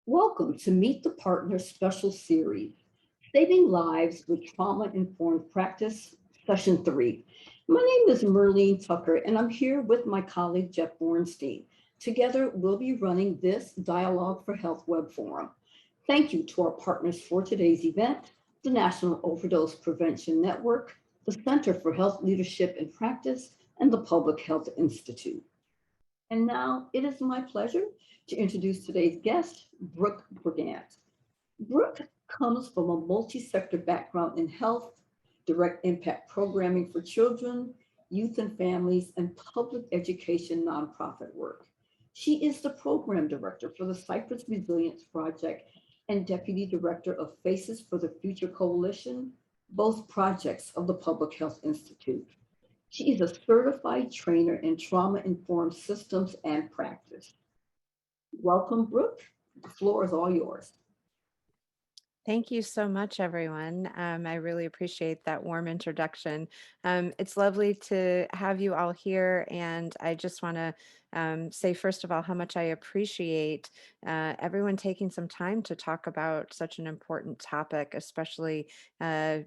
Welcome to Meet the Partners special series, Saving Lives with Trauma Informed Practice, Session 3. My name is Merlene Tucker, and I'm here with my colleague Jeff Bornstein. Together, we'll be running this Dialogue for Health web forum. Thank you to our partners for today's event, the National Overdose Prevention Network, the Center for Health Leadership and Practice, and the Public Health Institute. And now it is my pleasure to introduce today's guest, Brooke Briggance. Brooke comes from a multi-sector background in health, direct impact programming for children, youth and families, and public education nonprofit work. She is the program director for the Cypress Resilience Project and deputy director of Faces for the Future Coalition, both projects of the Public Health Institute. She is a certified trainer in trauma-informed systems and practice. Welcome, Brooke. The floor is all yours. Thank you so much, everyone. I really appreciate that warm introduction. It's lovely to have you all here, and I just want to say, first of all, how much I appreciate everyone taking some time to talk about such an important topic, especially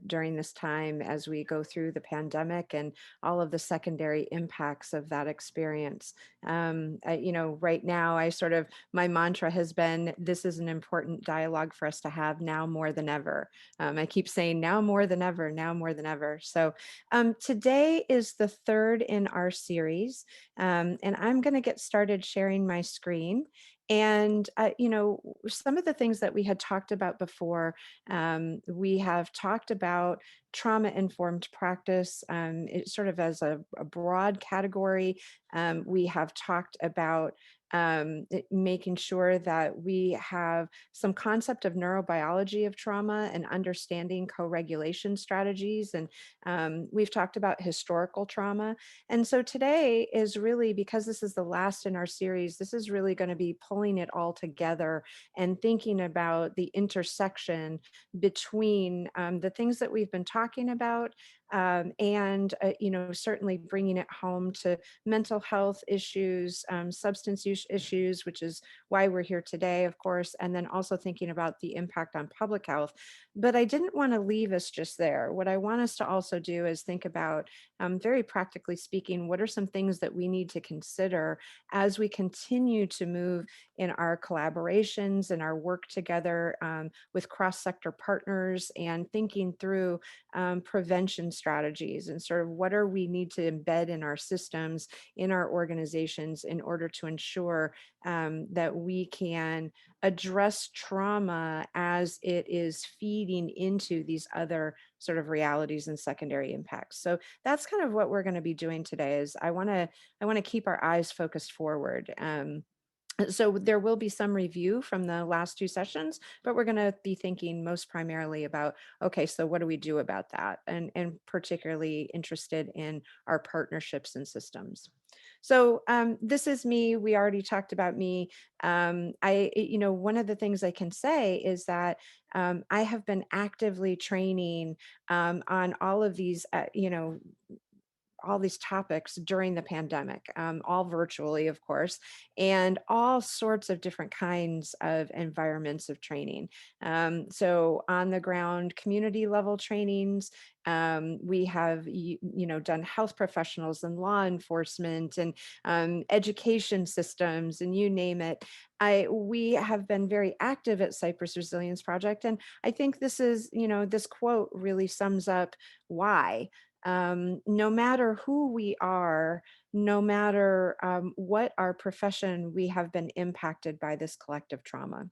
during this time as we go through the pandemic and all of the secondary impacts of that experience. Right now, my mantra has been, this is an important dialogue for us to have now more than ever. I keep saying now more than ever, now more than ever. So today is the third in our series, and I'm going to get started sharing my screen. And, some of the things that we had talked about before, we have talked about trauma informed practice, it sort of as a broad category. We have talked about making sure that we have some concept of neurobiology of trauma and understanding co-regulation strategies. And we've talked about historical trauma. And so today is really, because this is the last in our series, this is really going to be pulling it all together and thinking about the intersection between the things that we've been talking about, and certainly bringing it home to mental health issues, substance use issues, which is why we're here today, of course, and then also thinking about the impact on public health. But I didn't want to leave us just there. What I want us to also do is think about, very practically speaking, what are some things that we need to consider as we continue to move in our collaborations and our work together, with cross-sector partners, and thinking through prevention strategies and sort of what are we need to embed in our systems, in our organizations, in order to ensure that we can address trauma as it is feeding into these other sort of realities and secondary impacts. So that's kind of what we're going to be doing today. Is I want to keep our eyes focused forward. So there will be some review from the last two sessions, but we're going to be thinking most primarily about, okay, so what do we do about that? And particularly interested in our partnerships and systems. So this is me. We already talked about me. One of the things I can say is that I have been actively training on all these topics during the pandemic, all virtually, of course, and all sorts of different kinds of environments of training. So on the ground, community level trainings. We have, done health professionals and law enforcement and education systems, and you name it. We have been very active at Cypress Resilience Project, and I think this quote really sums up why. No matter who we are, no matter what our profession, we have been impacted by this collective trauma.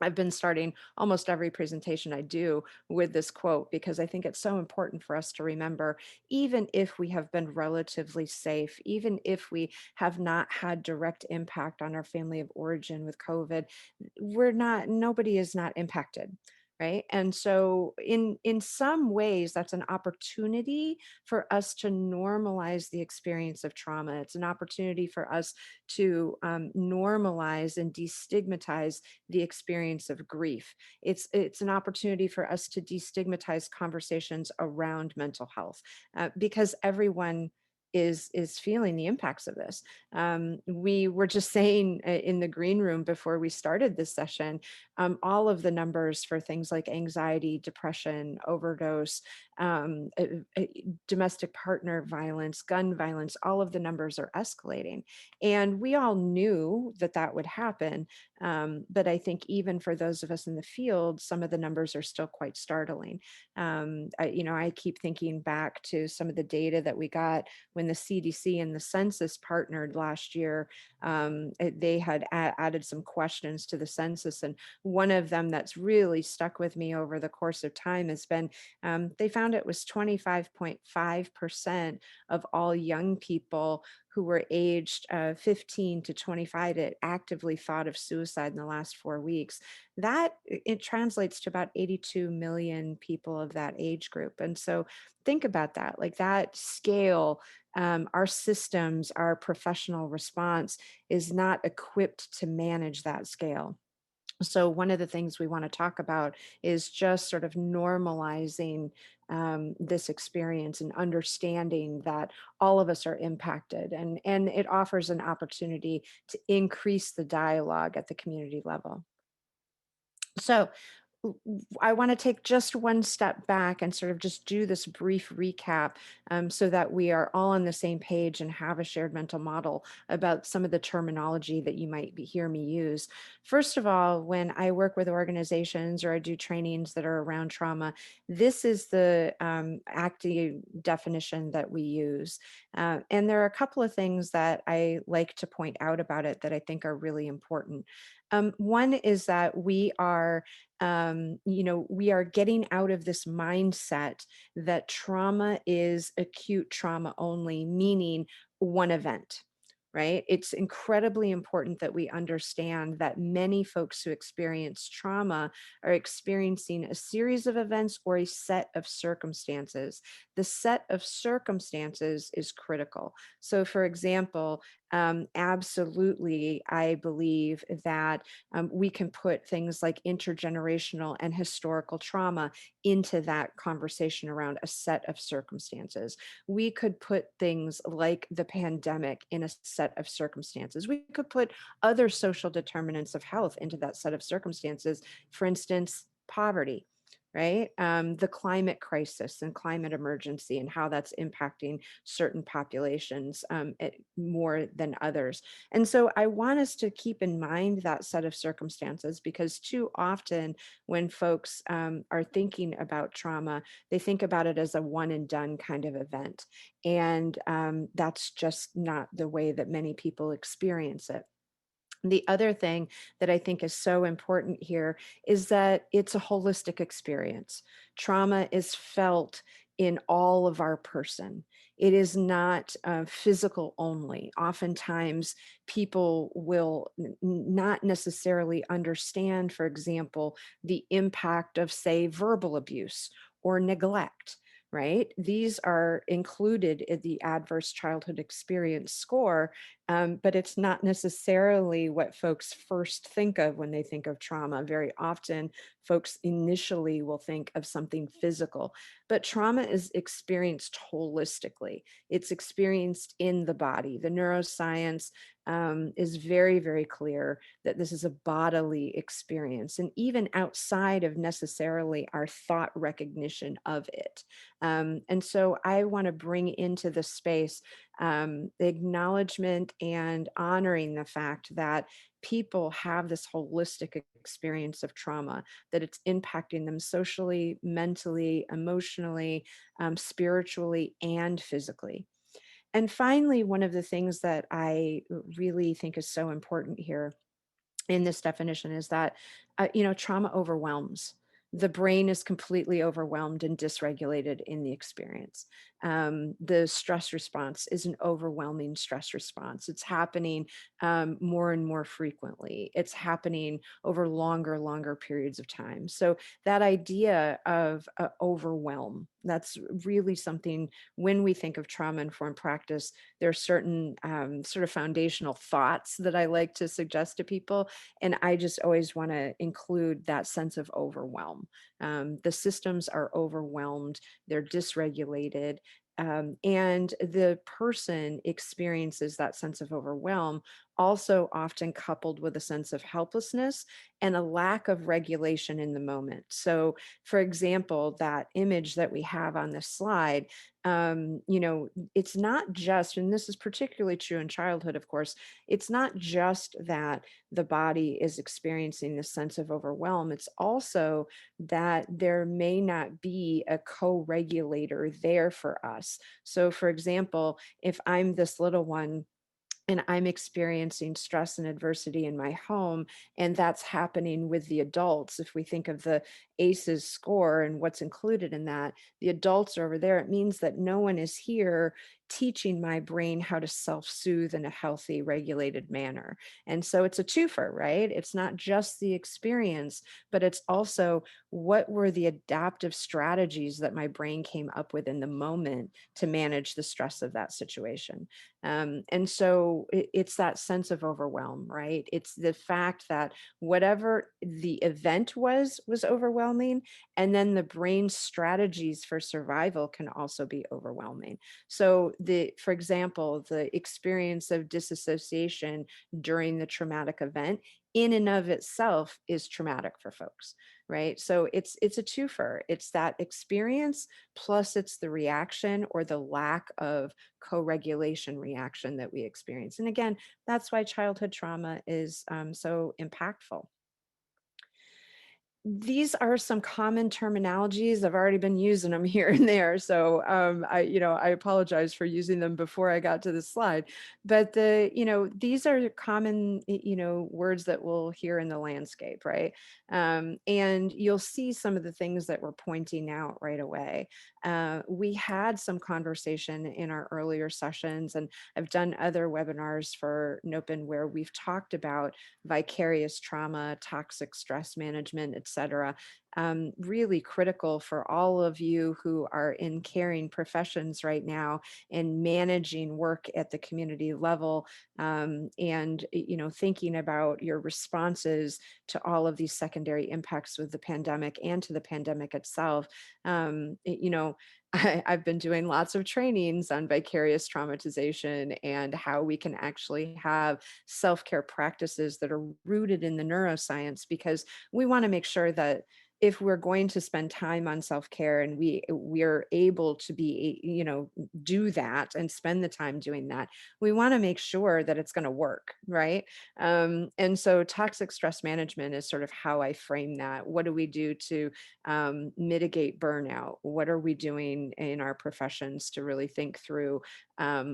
I've been starting almost every presentation I do with this quote because I think it's so important for us to remember, even if we have been relatively safe, even if we have not had direct impact on our family of origin with COVID, nobody is not impacted. Right. And so in some ways, that's an opportunity for us to normalize the experience of trauma. It's an opportunity for us to normalize and destigmatize the experience of grief. It's an opportunity for us to destigmatize conversations around mental health, because everyone is feeling the impacts of this. We were just saying in the green room before we started this session, all of the numbers for things like anxiety, depression, overdose, domestic partner violence, gun violence, all of the numbers are escalating. And we all knew that that would happen. But I think even for those of us in the field, some of the numbers are still quite startling. I keep thinking back to some of the data that we got when the CDC and the census partnered last year. They had added some questions to the census, and one of them that's really stuck with me over the course of time has been they found it was 25.5% of all young people who were aged 15 to 25 that actively thought of suicide in the last 4 weeks. That it translates to about 82 million people of that age group. And so think about that, like that scale. Our systems, our professional response is not equipped to manage that scale. So one of the things we want to talk about is just sort of normalizing this experience and understanding that all of us are impacted, and it offers an opportunity to increase the dialogue at the community level. So I want to take just one step back and sort of just do this brief recap, so that we are all on the same page and have a shared mental model about some of the terminology that you might hear me use. First of all, when I work with organizations or I do trainings that are around trauma, this is the active definition that we use. And there are a couple of things that I like to point out about it that I think are really important. One is that we are getting out of this mindset that trauma is acute trauma only, meaning one event, right? It's incredibly important that we understand that many folks who experience trauma are experiencing a series of events or a set of circumstances. The set of circumstances is critical. So, for example, absolutely, I believe that we can put things like intergenerational and historical trauma into that conversation around a set of circumstances. We could put things like the pandemic in a set of circumstances. We could put other social determinants of health into that set of circumstances. For instance, poverty, right? The climate crisis and climate emergency and how that's impacting certain populations more than others. And so I want us to keep in mind that set of circumstances, because too often when folks are thinking about trauma, they think about it as a one and done kind of event. And that's just not the way that many people experience it. The other thing that I think is so important here is that it's a holistic experience. Trauma is felt in all of our person. It is not physical only. Oftentimes, people will not necessarily understand, for example, the impact of, say, verbal abuse or neglect. Right? These are included in the adverse childhood experience score, but it's not necessarily what folks first think of when they think of trauma. Very often, folks initially will think of something physical, but trauma is experienced holistically. It's experienced in the body. The neuroscience is very, very clear that this is a bodily experience, and even outside of necessarily our thought recognition of it. And so I want to bring into the space the acknowledgement and honoring the fact that people have this holistic experience of trauma, that it's impacting them socially, mentally, emotionally, spiritually, and physically. And finally, one of the things that I really think is so important here in this definition is that trauma overwhelms. The brain is completely overwhelmed and dysregulated in the experience. The stress response is an overwhelming stress response. It's happening more and more frequently. It's happening over longer periods of time. So that idea of overwhelm, that's really something. When we think of trauma informed practice, there are certain sort of foundational thoughts that I like to suggest to people, and I just always want to include that sense of overwhelm. The systems are overwhelmed, they're dysregulated. And the person experiences that sense of overwhelm, also often coupled with a sense of helplessness and a lack of regulation in the moment. So, for example, that image that we have on this slide, it's not just, and this is particularly true in childhood, of course, it's not just that the body is experiencing this sense of overwhelm. It's also that there may not be a co-regulator there for us. So, for example, if I'm this little one and I'm experiencing stress and adversity in my home, and that's happening with the adults. If we think of the ACEs score and what's included in that, the adults are over there. It means that no one is here teaching my brain how to self soothe in a healthy, regulated manner. And so it's a twofer, right? It's not just the experience, but it's also what were the adaptive strategies that my brain came up with in the moment to manage the stress of that situation. And so it's that sense of overwhelm, right? It's the fact that whatever the event was overwhelming, and then the brain's strategies for survival can also be overwhelming. So for example, the experience of disassociation during the traumatic event in and of itself is traumatic for folks, right? So it's a twofer. It's that experience plus it's the reaction or the lack of co-regulation reaction that we experience. And again, that's why childhood trauma is so impactful. These are some common terminologies. I've already been using them here and there. So I apologize for using them before I got to the slide. But these are common, words that we'll hear in the landscape, right? And you'll see some of the things that we're pointing out right away. We had some conversation in our earlier sessions, and I've done other webinars for NOPN where we've talked about vicarious trauma, toxic stress management, etc. Really critical for all of you who are in caring professions right now and managing work at the community level, and thinking about your responses to all of these secondary impacts with the pandemic and to the pandemic itself. I've been doing lots of trainings on vicarious traumatization and how we can actually have self-care practices that are rooted in the neuroscience, because we want to make sure that if we're going to spend time on self-care and we're able to be do that and spend the time doing that, we want to make sure that it's going to work, right? And so toxic stress management is sort of how I frame that. What do we do to mitigate burnout? What are we doing in our professions to really think through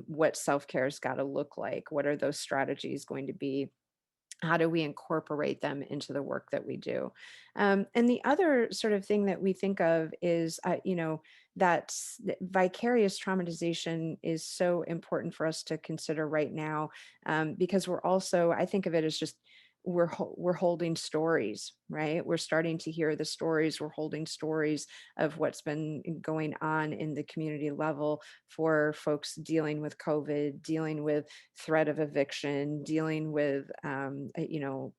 what self-care has got to look like? What are those strategies going to be? How do we incorporate them into the work that we do? And the other sort of thing that we think of is, that vicarious traumatization is so important for us to consider right now, because we're also, I think of it as just we're holding stories, right? We're starting to hear the stories. We're holding stories of what's been going on in the community level for folks dealing with COVID, dealing with threat of eviction, dealing with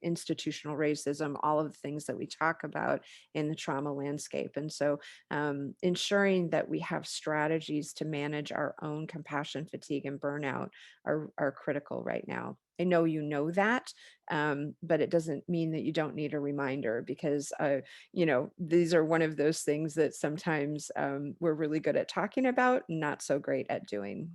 institutional racism, all of the things that we talk about in the trauma landscape. And so ensuring that we have strategies to manage our own compassion fatigue and burnout are critical right now. I know you know that, but it doesn't mean that you don't need a reminder, because these are one of those things that sometimes we're really good at talking about, not so great at doing.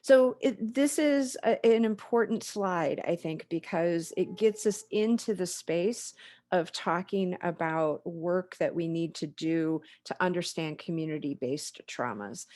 So this is an important slide, I think, because it gets us into the space of talking about work that we need to do to understand community-based traumas.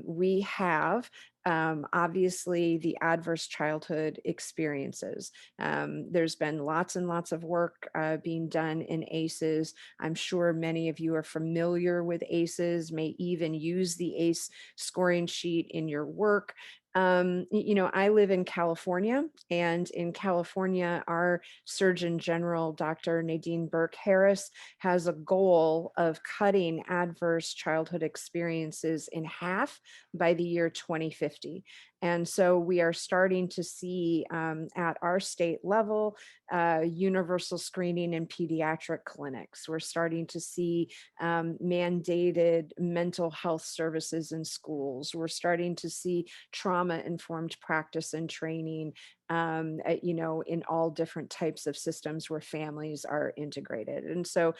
We have obviously the adverse childhood experiences. There's been lots and lots of work being done in ACEs. I'm sure many of you are familiar with ACEs, may even use the ACE scoring sheet in your work. I live in California, and in California, our Surgeon General, Dr. Nadine Burke Harris, has a goal of cutting adverse childhood experiences in half by the year 2050. And so we are starting to see at our state level universal screening in pediatric clinics. We're starting to see mandated mental health services in schools. We're starting to see trauma-informed practice and training, in all different types of systems where families are integrated. And so,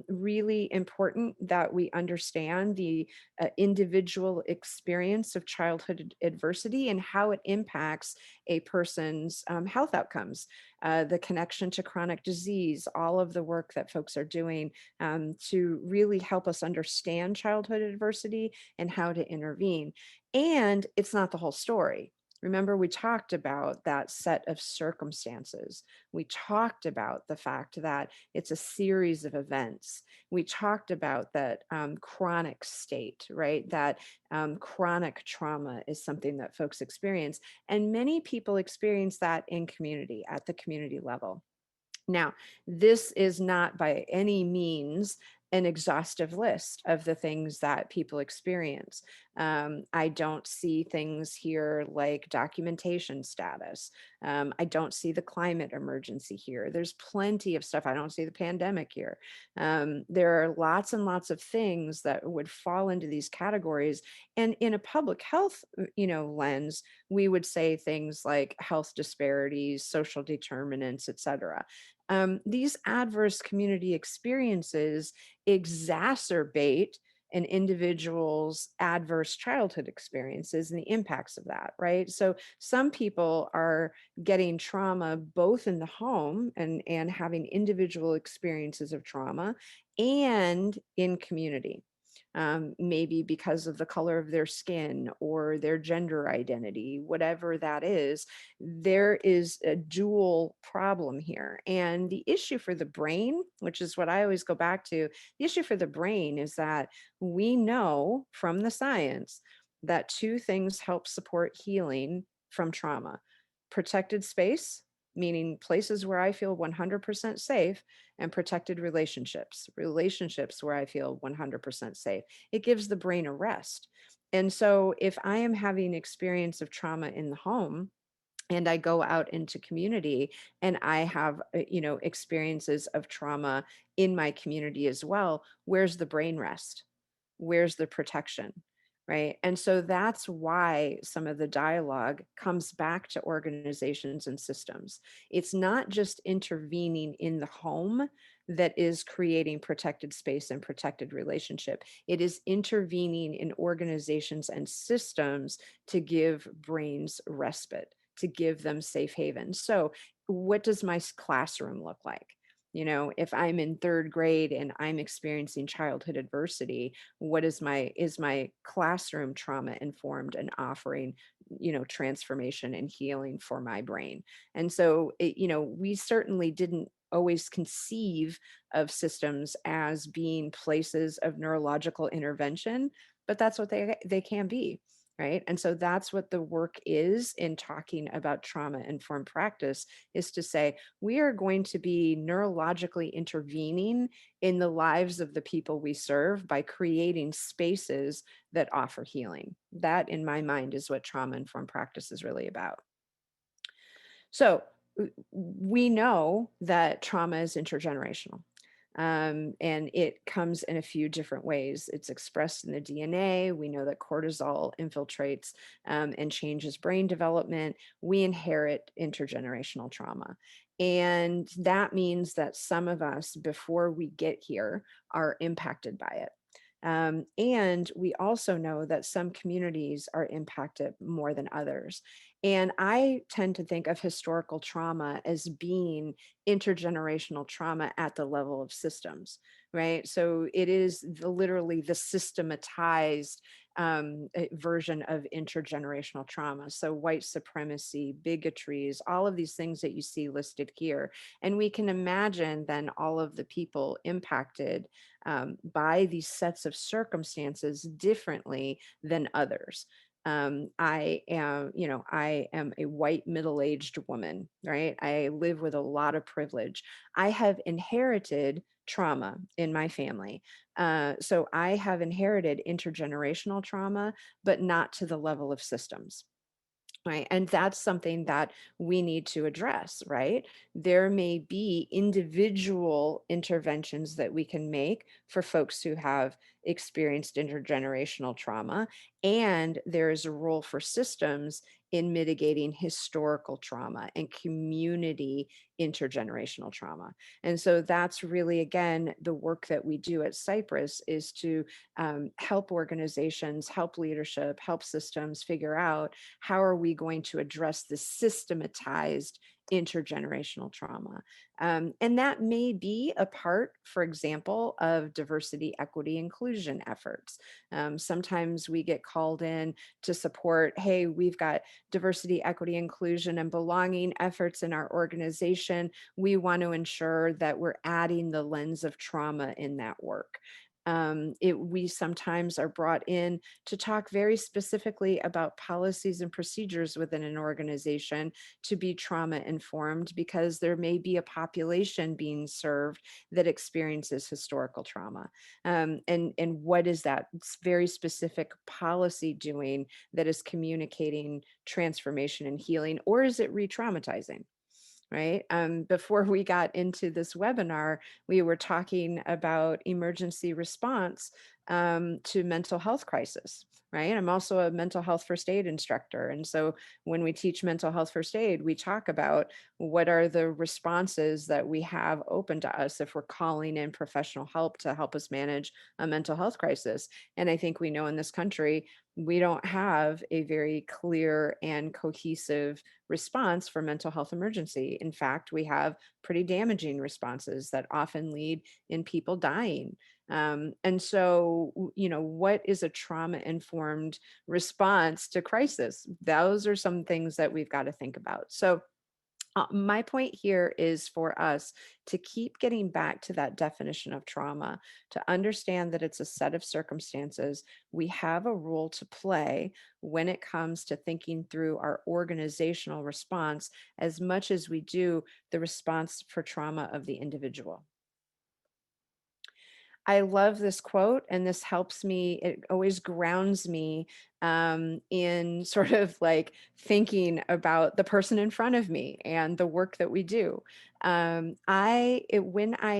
really important that we understand the individual experience of childhood adversity and how it impacts a person's health outcomes, the connection to chronic disease, all of the work that folks are doing to really help us understand childhood adversity and how to intervene. And it's not the whole story. Remember, we talked about that set of circumstances. We talked about the fact that it's a series of events. We talked about that chronic state, right? That chronic trauma is something that folks experience. And many people experience that in community, at the community level. Now, this is not by any means an exhaustive list of the things that people experience. I don't see things here like documentation status. I don't see the climate emergency here. There's plenty of stuff. I don't see the pandemic here. There are lots and lots of things that would fall into these categories. And in a public health, lens, we would say things like health disparities, social determinants, et cetera. These adverse community experiences exacerbate an individual's adverse childhood experiences and the impacts of that, right? So some people are getting trauma both in the home and having individual experiences of trauma and in community. Maybe because of the color of their skin or their gender identity, whatever that is, there is a dual problem here. And the issue for the brain, which is what I always go back to, the issue for the brain is that we know from the science that two things help support healing from trauma: protected space, meaning places where I feel 100% safe, and protected relationships, relationships where I feel 100% safe. It gives the brain a rest. And so if I am having experience of trauma in the home, and I go out into community and I have, experiences of trauma in my community as well, where's the brain rest? Where's the protection? Right. And so that's why some of the dialogue comes back to organizations and systems. It's not just intervening in the home that is creating protected space and protected relationship. It is intervening in organizations and systems to give brains respite, to give them safe havens. So, what does my classroom look like? If I'm in third grade and I'm experiencing childhood adversity, what is my classroom trauma informed and offering, transformation and healing for my brain? And so, we certainly didn't always conceive of systems as being places of neurological intervention, but that's what they can be. Right. And so that's what the work is in talking about trauma informed practice, is to say, we are going to be neurologically intervening in the lives of the people we serve by creating spaces that offer healing. That, in my mind, is what trauma informed practice is really about. So we know that trauma is intergenerational. And it comes in a few different ways. It's expressed in the DNA. We know that cortisol infiltrates and changes brain development. We inherit intergenerational trauma. And that means that some of us, before we get here, are impacted by it. And we also know that some communities are impacted more than others. And I tend to think of historical trauma as being intergenerational trauma at the level of systems, right? So it is literally the systematized version of intergenerational trauma. So white supremacy, bigotries, all of these things that you see listed here. And we can imagine then all of the people impacted by these sets of circumstances differently than others. I am a white middle-aged woman, right? I live with a lot of privilege. I have inherited trauma in my family. So I have inherited intergenerational trauma, but not to the level of systems. Right. And that's something that we need to address, right? There may be individual interventions that we can make for folks who have experienced intergenerational trauma. And there is a role for systems in mitigating historical trauma and community intergenerational trauma. And so that's really, again, the work that we do at Cypress is to help organizations, help leadership, help systems figure out how are we going to address the systematized intergenerational trauma. And that may be a part, for example, of diversity, equity, inclusion efforts. Sometimes we get called in to support, hey, we've got diversity, equity, inclusion, and belonging efforts in our organization. We want to ensure that we're adding the lens of trauma in that work. We sometimes are brought in to talk very specifically about policies and procedures within an organization to be trauma informed because there may be a population being served that experiences historical trauma. And what is that very specific policy doing that is communicating transformation and healing, or is it re-traumatizing? Right. Before we got into this webinar, we were talking about emergency response to mental health crisis. Right. I'm also a mental health first aid instructor. And so when we teach mental health first aid, we talk about what are the responses that we have open to us if we're calling in professional help to help us manage a mental health crisis. And I think we know in this country, we don't have a very clear and cohesive response for mental health emergency. In fact, we have pretty damaging responses that often lead in people dying. And so, what is a trauma informed response to crisis? Those are some things that we've got to think about. So, my point here is for us to keep getting back to that definition of trauma, to understand that it's a set of circumstances. We have a role to play when it comes to thinking through our organizational response as much as we do the response for trauma of the individual. I love this quote, and this helps me. It always grounds me in sort of like thinking about the person in front of me and the work that we do. When I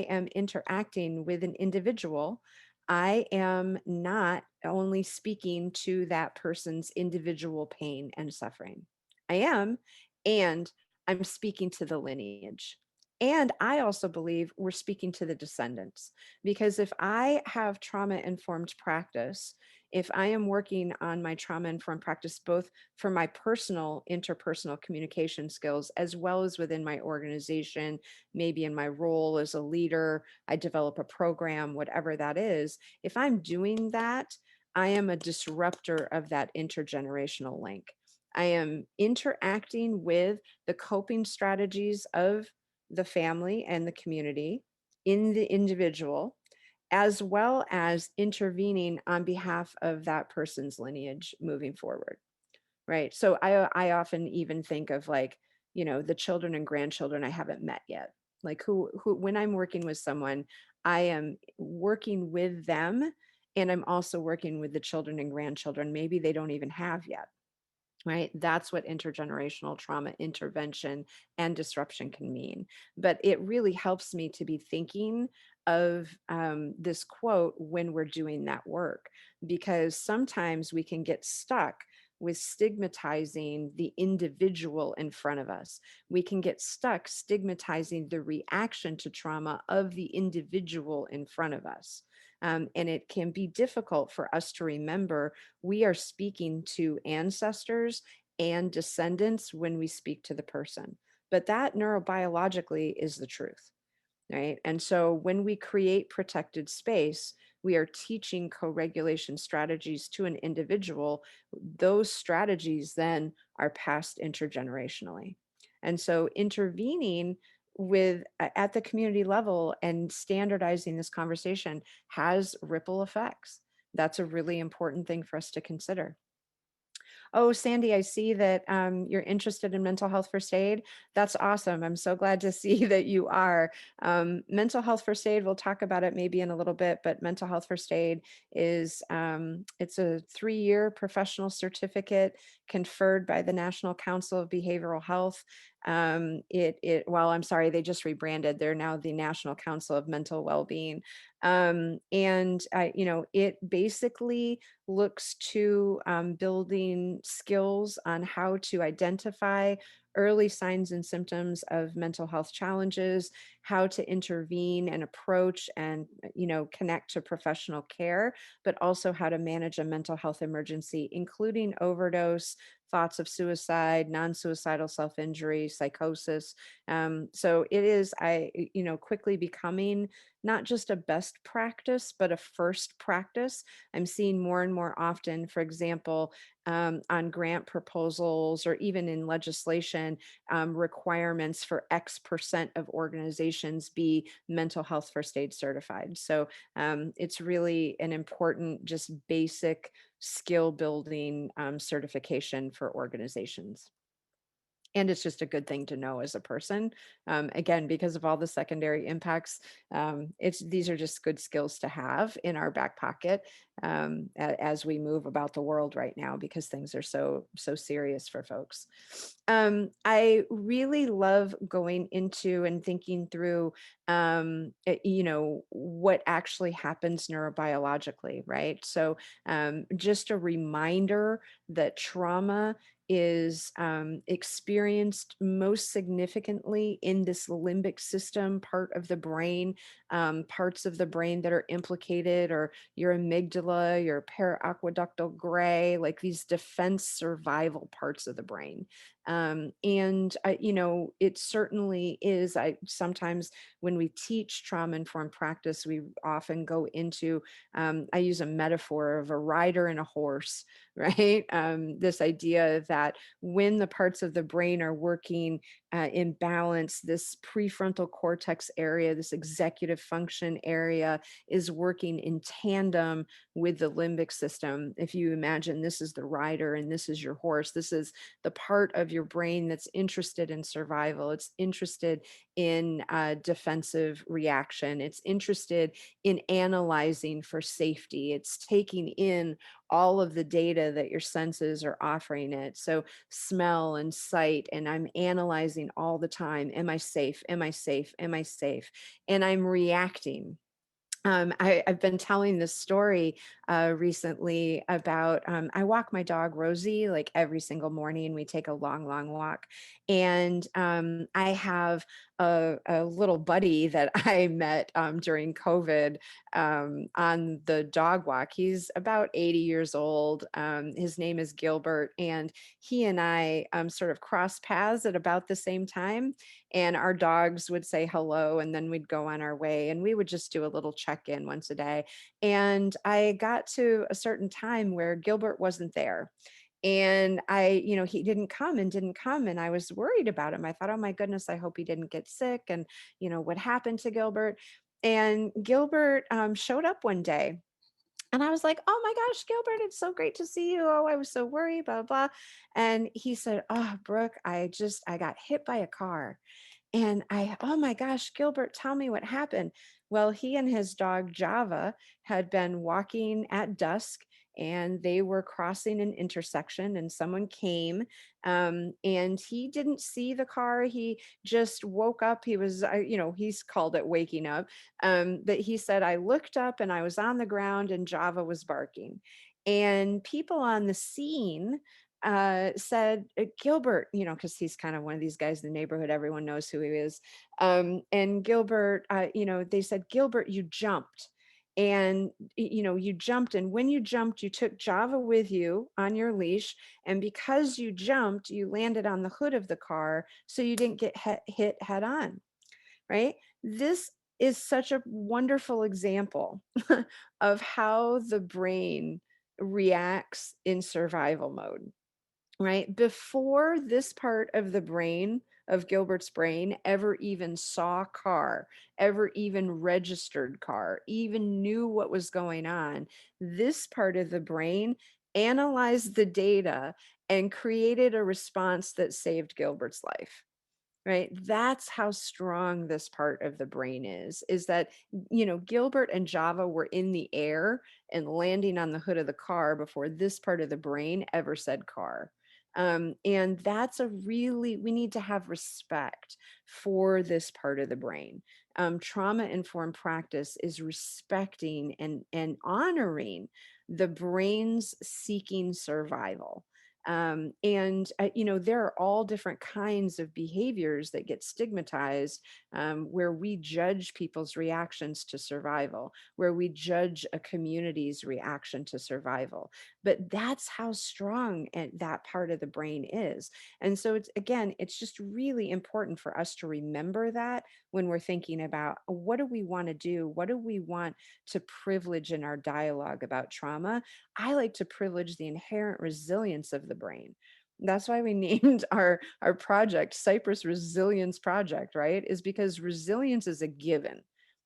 am interacting with an individual, I am not only speaking to that person's individual pain and suffering. I am, and I'm speaking to the lineage. And I also believe we're speaking to the descendants. Because if I have trauma informed practice, if I am working on my trauma informed practice, both for my personal interpersonal communication skills, as well as within my organization, maybe in my role as a leader, I develop a program, whatever that is, if I'm doing that, I am a disruptor of that intergenerational link. I am interacting with the coping strategies of the family and the community in the individual, as well as intervening on behalf of that person's lineage moving forward. Right. So I often even think of like, the children and grandchildren I haven't met yet. Like who when I'm working with someone, I am working with them and I'm also working with the children and grandchildren maybe they don't even have yet. Right. That's what intergenerational trauma intervention and disruption can mean. But it really helps me to be thinking of this quote when we're doing that work, because sometimes we can get stuck with stigmatizing the individual in front of us. We can get stuck stigmatizing the reaction to trauma of the individual in front of us. And it can be difficult for us to remember we are speaking to ancestors and descendants when we speak to the person. But that neurobiologically is the truth, right? And so when we create protected space, we are teaching co regulation strategies to an individual. Those strategies then are passed intergenerationally. And so intervening at the community level and standardizing this conversation has ripple effects. That's a really important thing for us to consider. Oh, Sandy, I see that you're interested in mental health first aid. That's awesome. I'm so glad to see that you are. Mental health first aid, we'll talk about it maybe in a little bit, but mental health first aid is it's a 3-year professional certificate conferred by the National Council of Behavioral Health. Well, I'm sorry, they just rebranded. They're now the National Council of Mental Wellbeing. And it basically looks to building skills on how to identify early signs and symptoms of mental health challenges, how to intervene and approach and connect to professional care, but also how to manage a mental health emergency, including overdose, thoughts of suicide, non-suicidal self-injury, psychosis. So it is, quickly becoming not just a best practice, but a first practice. I'm seeing more and more often, for example, on grant proposals or even in legislation, requirements for X% of organizations be mental health first aid certified. So it's really an important, just basic skill building certification for organizations. And it's just a good thing to know as a person. Again, because of all the secondary impacts, these are just good skills to have in our back pocket as we move about the world right now, because things are so serious for folks. I really love going into and thinking through, what actually happens neurobiologically, right? So, just a reminder that trauma is experienced most significantly in this limbic system part of the brain, parts of the brain that are implicated, or your amygdala, your paraqueductal gray, like these defense survival parts of the brain. It certainly is. I sometimes when we teach trauma informed practice, we often go into, I use a metaphor of a rider and a horse, right? This idea that when the parts of the brain are working in balance, this prefrontal cortex area, this executive function area, is working in tandem with the limbic system. If you imagine this is the rider and this is your horse, this is the part of your brain that's interested in survival. It's interested in defensive reaction. It's interested in analyzing for safety. It's taking in all of the data that your senses are offering it. So smell and sight, and I'm analyzing all the time. Am I safe? Am I safe? Am I safe? And I'm reacting. I've been telling this story recently about, I walk my dog Rosie like every single morning. We take a long, long walk. And I have a little buddy that I met during COVID on the dog walk. He's about 80 years old. His name is Gilbert. And he and I sort of crossed paths at about the same time, and our dogs would say hello, and then we'd go on our way, and we would just do a little check-in once a day. And I got to a certain time where Gilbert wasn't there, and he didn't come and didn't come, and I was worried about him. I thought, oh my goodness, I hope he didn't get sick, and what happened to Gilbert. And Gilbert showed up one day, and I was like, oh my gosh, Gilbert, it's so great to see you. Oh, I was so worried, blah, blah. And he said, oh, Brooke, I got hit by a car. And oh my gosh, Gilbert, tell me what happened. Well, he and his dog Java had been walking at dusk, and they were crossing an intersection, and someone came, and he didn't see the car. He just woke up. He was, he's called it waking up. But he said, I looked up and I was on the ground and Java was barking. And people on the scene said, Gilbert, because he's kind of one of these guys in the neighborhood, everyone knows who he is. And Gilbert, they said, Gilbert, you jumped. And you jumped, and when you jumped, you took Java with you on your leash, and because you jumped, you landed on the hood of the car, so you didn't get hit head on, right? This is such a wonderful example of how the brain reacts in survival mode, right? Before this part of the brain, of Gilbert's brain, ever even saw car, ever even registered car, even knew what was going on, this part of the brain analyzed the data and created a response that saved Gilbert's life. Right? That's how strong this part of the brain is that, Gilbert and Java were in the air and landing on the hood of the car before this part of the brain ever said car. And that's we need to have respect for this part of the brain. Trauma informed practice is respecting and honoring the brain's seeking survival. There are all different kinds of behaviors that get stigmatized, where we judge people's reactions to survival, where we judge a community's reaction to survival. But that's how strong that part of the brain is. And so it's just really important for us to remember that when we're thinking about what do we want to do? What do we want to privilege in our dialogue about trauma? I like to privilege the inherent resilience of the brain. That's why we named our project Cypress Resilience Project, right? Is because resilience is a given.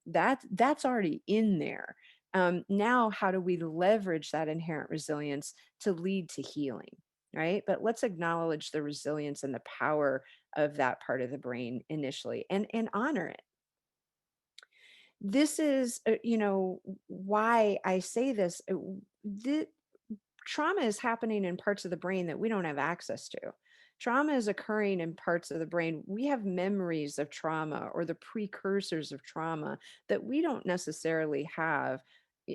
That's already in there. Now, how do we leverage that inherent resilience to lead to healing, right? But let's acknowledge the resilience and the power of that part of the brain initially, and honor it. This is, why I say this. Trauma is happening in parts of the brain that we don't have access to. Trauma is occurring in parts of the brain. We have memories of trauma or the precursors of trauma that we don't necessarily have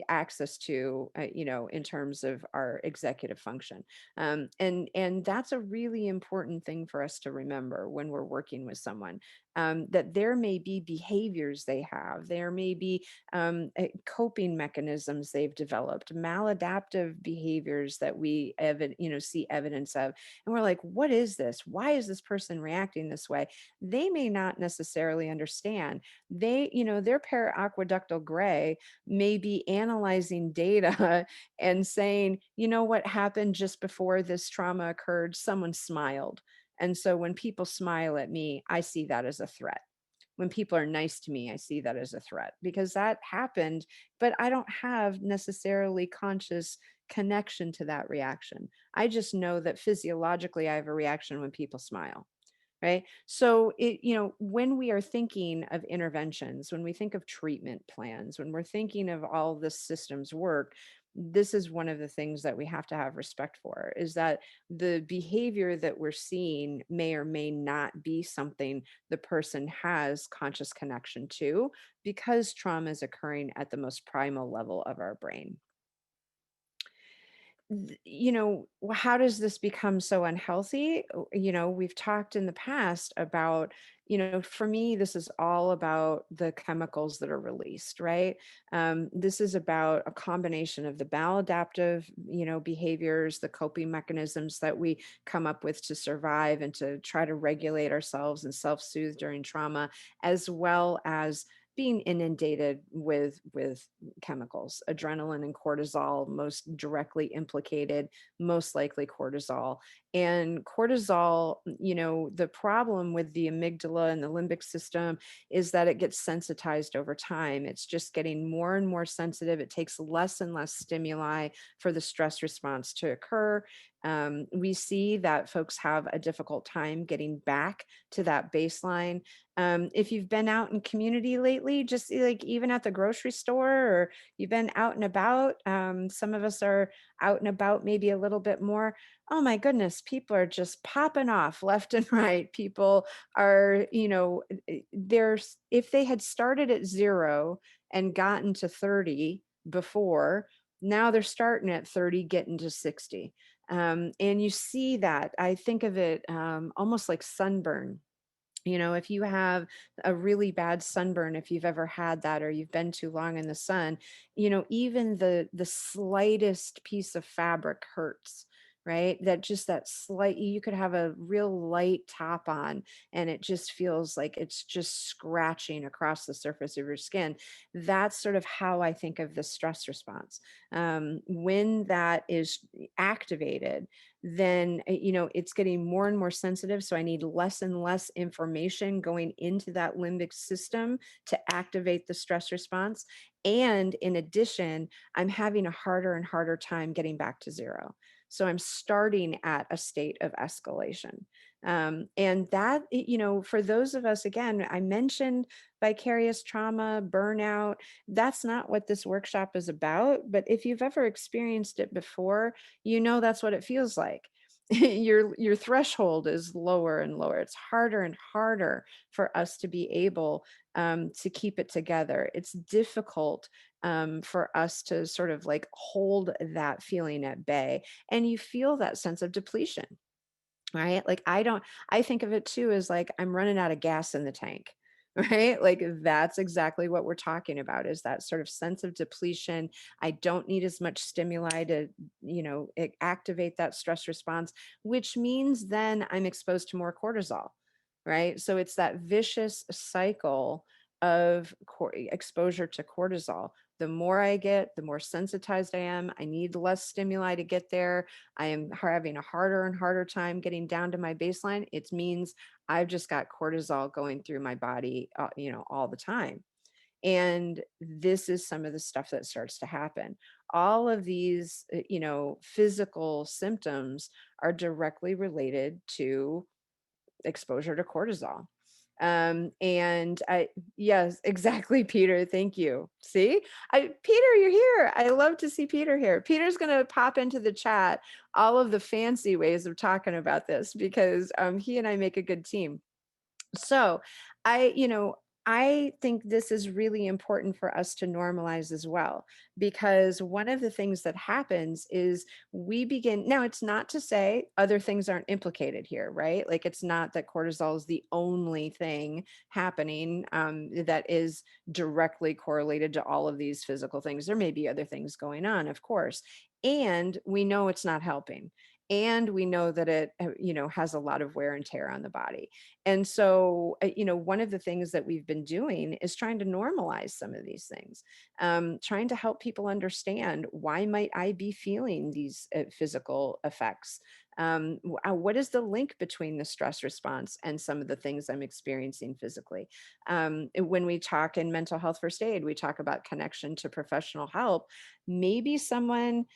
access to, in terms of our executive function. And that's a really important thing for us to remember when we're working with someone, that there may be behaviors they have, there may be coping mechanisms they've developed, maladaptive behaviors that see evidence of, and we're like, what is this? Why is this person reacting this way? They may not necessarily understand. Their paraqueductal gray may be analyzing data and saying, what happened just before this trauma occurred? Someone smiled. And so when people smile at me, I see that as a threat. When people are nice to me, I see that as a threat because that happened, but I don't have necessarily conscious connection to that reaction. I just know that physiologically I have a reaction when people smile. Right. So when we are thinking of interventions, when we think of treatment plans, when we're thinking of all the systems work, this is one of the things that we have to have respect for, is that the behavior that we're seeing may or may not be something the person has conscious connection to, because trauma is occurring at the most primal level of our brain. How does this become so unhealthy? We've talked in the past about, for me, this is all about the chemicals that are released, right? This is about a combination of the maladaptive, behaviors, the coping mechanisms that we come up with to survive and to try to regulate ourselves and self-soothe during trauma, as well as being inundated with chemicals, adrenaline and cortisol, most directly implicated, most likely cortisol. And cortisol, the problem with the amygdala and the limbic system is that it gets sensitized over time. It's just getting more and more sensitive. It takes less and less stimuli for the stress response to occur. We see that folks have a difficult time getting back to that baseline. If you've been out in community lately, just like even at the grocery store, or you've been out and about, some of us are out and about maybe a little bit more. Oh my goodness, people are just popping off left and right. People are, there's, if they had started at 0 and gotten to 30 before, now they're starting at 30, getting to 60. And you see that, I think of it almost like sunburn. If you have a really bad sunburn, if you've ever had that, or you've been too long in the sun, even the slightest piece of fabric hurts, right? That slight, you could have a real light top on and it just feels like it's just scratching across the surface of your skin. That's sort of how I think of the stress response. When that is activated, then it's getting more and more sensitive, so I need less and less information going into that limbic system to activate the stress response. And in addition, I'm having a harder and harder time getting back to 0, so I'm starting at a state of escalation. And that, for those of us, again, I mentioned vicarious trauma, burnout. That's not what this workshop is about, but if you've ever experienced it before, that's what it feels like. your threshold is lower and lower. It's harder and harder for us to be able to keep it together. It's difficult for us to sort of like hold that feeling at bay, and you feel that sense of depletion, right? Like I think of it too as like I'm running out of gas in the tank. Right? Like that's exactly what we're talking about, is that sort of sense of depletion. I don't need as much stimuli to, activate that stress response, which means then I'm exposed to more cortisol, right? So it's that vicious cycle of exposure to cortisol. The more I get, the more sensitized I am. I need less stimuli to get there. I am having a harder and harder time getting down to my baseline. It means I've just got cortisol going through my body, all the time. And this is some of the stuff that starts to happen. All of these, physical symptoms are directly related to exposure to cortisol. And I, yes, exactly, Peter. Thank you. See, Peter, you're here. I love to see Peter here. Peter's going to pop into the chat all of the fancy ways of talking about this, because he and I make a good team. So I think this is really important for us to normalize as well, because one of the things that happens is we begin. Now, it's not to say other things aren't implicated here, right? Like it's not that cortisol is the only thing happening that is directly correlated to all of these physical things. There may be other things going on, of course. And we know it's not helping. And we know that it, has a lot of wear and tear on the body. And so, one of the things that we've been doing is trying to normalize some of these things, trying to help people understand, why might I be feeling these physical effects? What is the link between the stress response and some of the things I'm experiencing physically? When we talk in mental health first aid, we talk about connection to professional help. Maybe someone,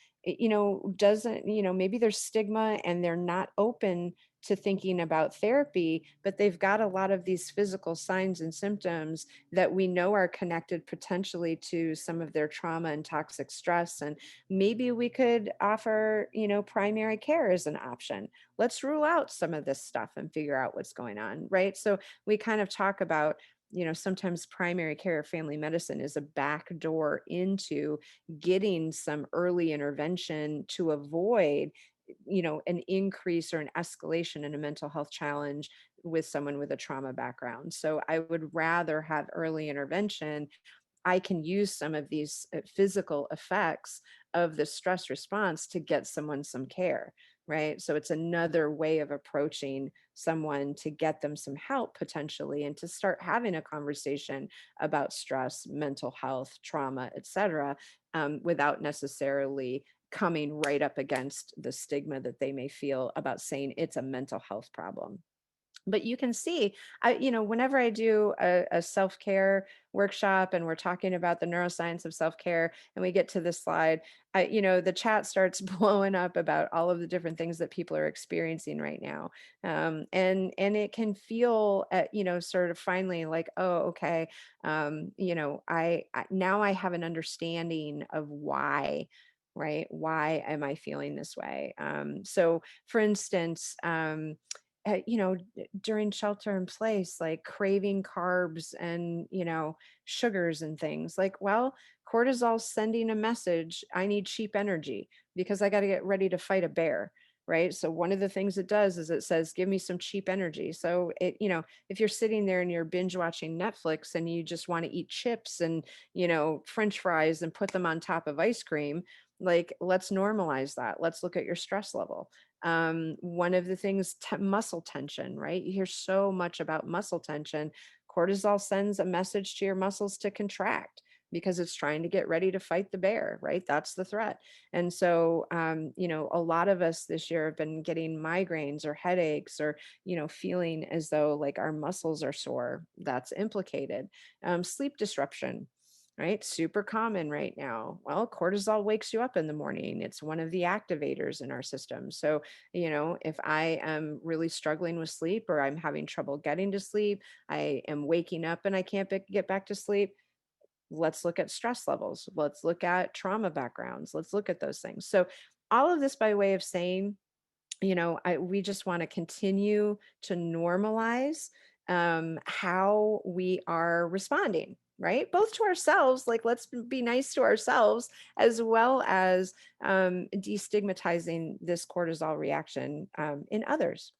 doesn't, maybe there's stigma and they're not open to thinking about therapy, but they've got a lot of these physical signs and symptoms that we know are connected potentially to some of their trauma and toxic stress. And maybe we could offer, primary care as an option. Let's rule out some of this stuff and figure out what's going on, right? So we kind of talk about, sometimes primary care, family medicine is a back door into getting some early intervention to avoid, an increase or an escalation in a mental health challenge with someone with a trauma background. So I would rather have early intervention. I can use some of these physical effects of the stress response to get someone some care, right? So it's another way of approaching someone to get them some help potentially, and to start having a conversation about stress, mental health, trauma, etc., without necessarily coming right up against the stigma that they may feel about saying it's a mental health problem. But you can see, whenever I do a self-care workshop and we're talking about the neuroscience of self-care and we get to this slide, the chat starts blowing up about all of the different things that people are experiencing right now. And it can feel, sort of finally like, oh, okay, I now I have an understanding of why, right? Why am I feeling this way? So for instance, during shelter in place, like craving carbs and, sugars and things, like, well, cortisol's sending a message. I need cheap energy because I got to get ready to fight a bear. Right. So one of the things it does is it says, give me some cheap energy. So if you're sitting there and you're binge watching Netflix and you just want to eat chips and, French fries and put them on top of ice cream, like, let's normalize that. Let's look at your stress level. One of the things, muscle tension, right? You hear so much about muscle tension. Cortisol sends a message to your muscles to contract because it's trying to get ready to fight the bear, right? That's the threat. And so, a lot of us this year have been getting migraines or headaches, or, feeling as though like our muscles are sore. That's implicated. Sleep disruption, right? Super common right now. Well, cortisol wakes you up in the morning. It's one of the activators in our system. So, if I am really struggling with sleep, or I'm having trouble getting to sleep, I am waking up and I can't get back to sleep, let's look at stress levels. Let's look at trauma backgrounds. Let's look at those things. So, all of this by way of saying, we just want to continue to normalize how we are responding, right? Both to ourselves, like let's be nice to ourselves, as well as destigmatizing this cortisol reaction in others.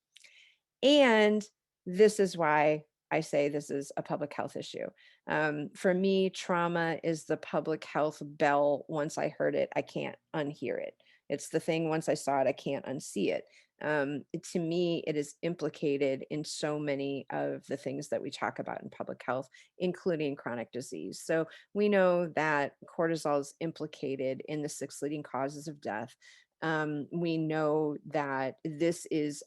And this is why I say this is a public health issue. For me, trauma is the public health bell. Once I heard it, I can't unhear it. It's the thing, once I saw it, I can't unsee it. To me, it is implicated in so many of the things that we talk about in public health, including chronic disease. So we know that cortisol is implicated in the six leading causes of death. We know that this is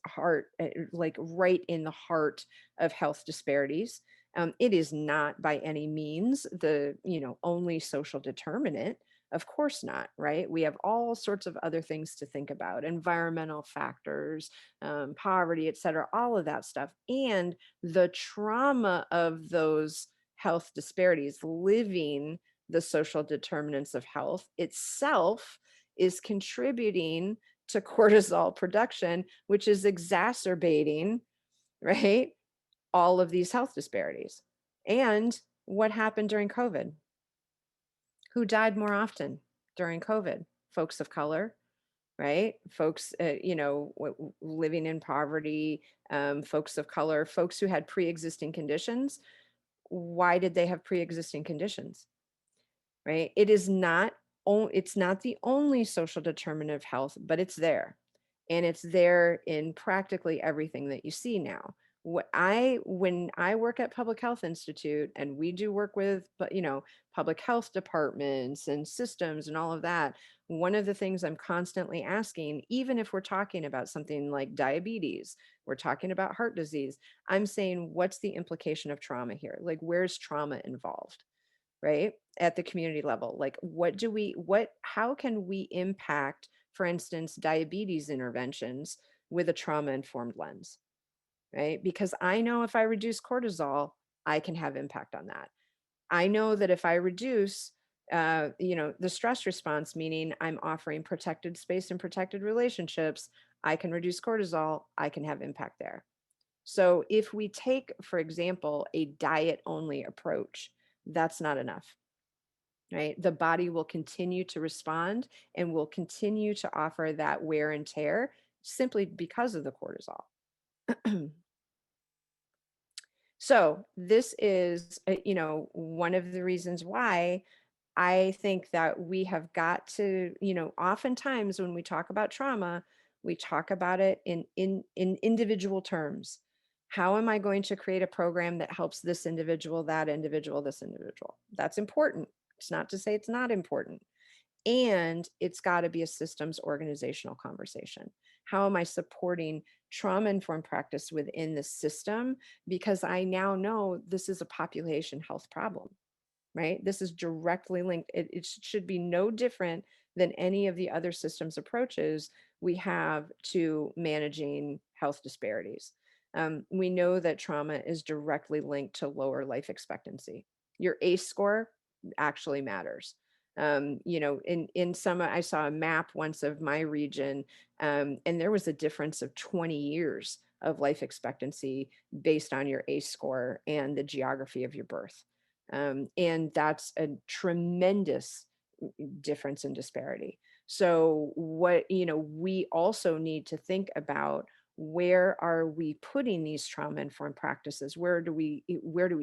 like right in the heart of health disparities. It is not by any means the only social determinant. Of course not, right? We have all sorts of other things to think about: environmental factors, poverty, et cetera, all of that stuff, and the trauma of those health disparities, living the social determinants of health itself is contributing to cortisol production, which is exacerbating, right, all of these health disparities. And what happened during COVID? Who died more often during COVID? Folks of color, right? Folks, living in poverty, folks of color, folks who had pre-existing conditions. Why did they have pre-existing conditions? Right? It's not the only social determinant of health, but it's there. And it's there in practically everything that you see now. When I work at Public Health Institute and we do work with, but public health departments and systems and all of that, one of the things I'm constantly asking, even if we're talking about something like diabetes, we're talking about heart disease, I'm saying, what's the implication of trauma here? Like, where's trauma involved? Right, at the community level, like how can we impact, for instance, diabetes interventions with a trauma informed lens? Right, because I know if I reduce cortisol, I can have impact on that. I know that if I reduce the stress response, meaning I'm offering protected space and protected relationships, I can reduce cortisol, I can have impact there. So if we take, for example, a diet only approach, that's not enough. Right? The body will continue to respond and will continue to offer that wear and tear simply because of the cortisol. So this is, one of the reasons why I think that we have got to, oftentimes when we talk about trauma, we talk about it in individual terms. How am I going to create a program that helps this individual, that individual, this individual? That's important. It's not to say it's not important. And it's got to be a systems organizational conversation. How am I supporting trauma informed practice within the system? Because I now know this is a population health problem, right? This is directly linked. It should be no different than any of the other systems approaches we have to managing health disparities. We know that trauma is directly linked to lower life expectancy. Your ACE score actually matters. In some, I saw a map once of my region, and there was a difference of 20 years of life expectancy based on your ACE score and the geography of your birth. And that's a tremendous difference in disparity. So we also need to think about, where are we putting these trauma informed practices? Where do we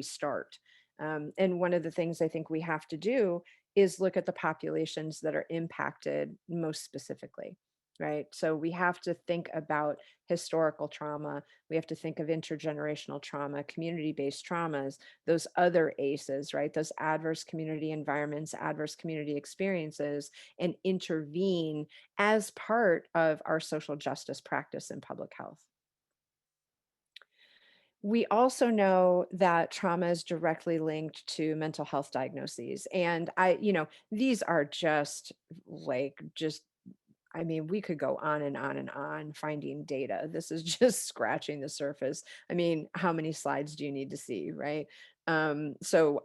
start? And one of the things I think we have to do is look at the populations that are impacted most specifically, right? So we have to think about historical trauma. We have to think of intergenerational trauma, community-based traumas, those other ACEs, right? Those adverse community environments, adverse community experiences, and intervene as part of our social justice practice in public health. We also know that trauma is directly linked to mental health diagnoses. And these are just, I mean, we could go on and on and on finding data. This is just scratching the surface. I mean, how many slides do you need to see, right? So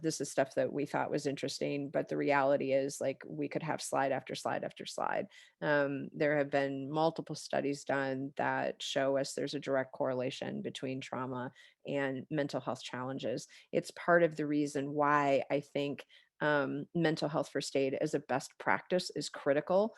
this is stuff that we thought was interesting, but the reality is like we could have slide after slide after slide. There have been multiple studies done that show us there's a direct correlation between trauma and mental health challenges. It's part of the reason why I think mental health first aid as a best practice is critical,